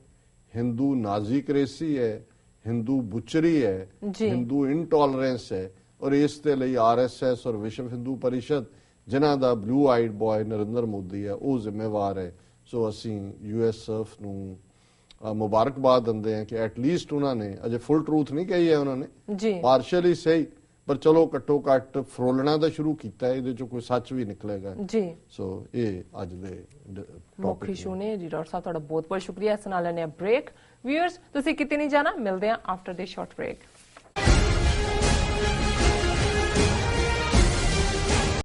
ਹਿੰਦੂ ਨਾਜ਼ੀਕ੍ਰੇਸੀ ਹੈ, ਹਿੰਦੂ ਬੁਚਰੀ ਹੈ, ਹਿੰਦੂ ਇਨਟੋਲਰੈਂਸ ਹੈ ਔਰ ਇਸ ਦੇ ਲਈ RSS ਔਰ ਵਿਸ਼ਵ ਹਿੰਦੂ ਪਰਿਸ਼ਦ ਜਿਨ੍ਹਾਂ ਦਾ blue eyed boy Narendra Modi ਹੈ ਉਹ ਜ਼ਿੰਮੇਵਾਰ ਹੈ। ਸੋ ਅਸੀਂ US ਸਰਫ ਨੂੰ ਮੁਬਾਰਕਬਾਦ ਦਿੰਦੇ ਹਾਂ ਕਿ ਐਟਲੀਸਟ ਉਹਨਾਂ ਨੇ ਅਜੇ ਫੁੱਲ ਟਰੂਥ ਨਹੀਂ ਕਹੀ ਹੈ ਉਹਨਾਂ ਨੇ ਪਾਰਸ਼ਲੀ ਸਹੀ ਪਰ ਚਲੋ ਘੱਟੋ ਘੱਟ ਫਰੋਲਣਾ ਤਾਂ ਸ਼ੁਰੂ ਕੀਤਾ ਇਹਦੇ ਚੋਂ ਕੋਈ ਸੱਚ ਵੀ ਨਿਕਲੇਗਾ ਜੀ। ਸੋ ਇਹ ਅੱਜ ਦੇ ਮੁੱਖ ਇਸ਼ੂ ਨੇ ਜੀ। ਡਾਕਟਰ ਸਾਹਿਬ ਤੁਹਾਡਾ ਬਹੁਤ ਬਹੁਤ ਸ਼ੁਕਰੀਆ। ਇਸ ਨਾਲ ਲੈਣੇ ਆ ਬ੍ਰੇਕ। ਵਿਊਅਰਸ ਤੁਸੀਂ ਕਿਤੇ ਨਹੀਂ ਜਾਣਾ, ਮਿਲਦੇ ਆ ਆਫਟਰ ਦੇ ਸ਼ਾਰਟ ਬ੍ਰੇਕ।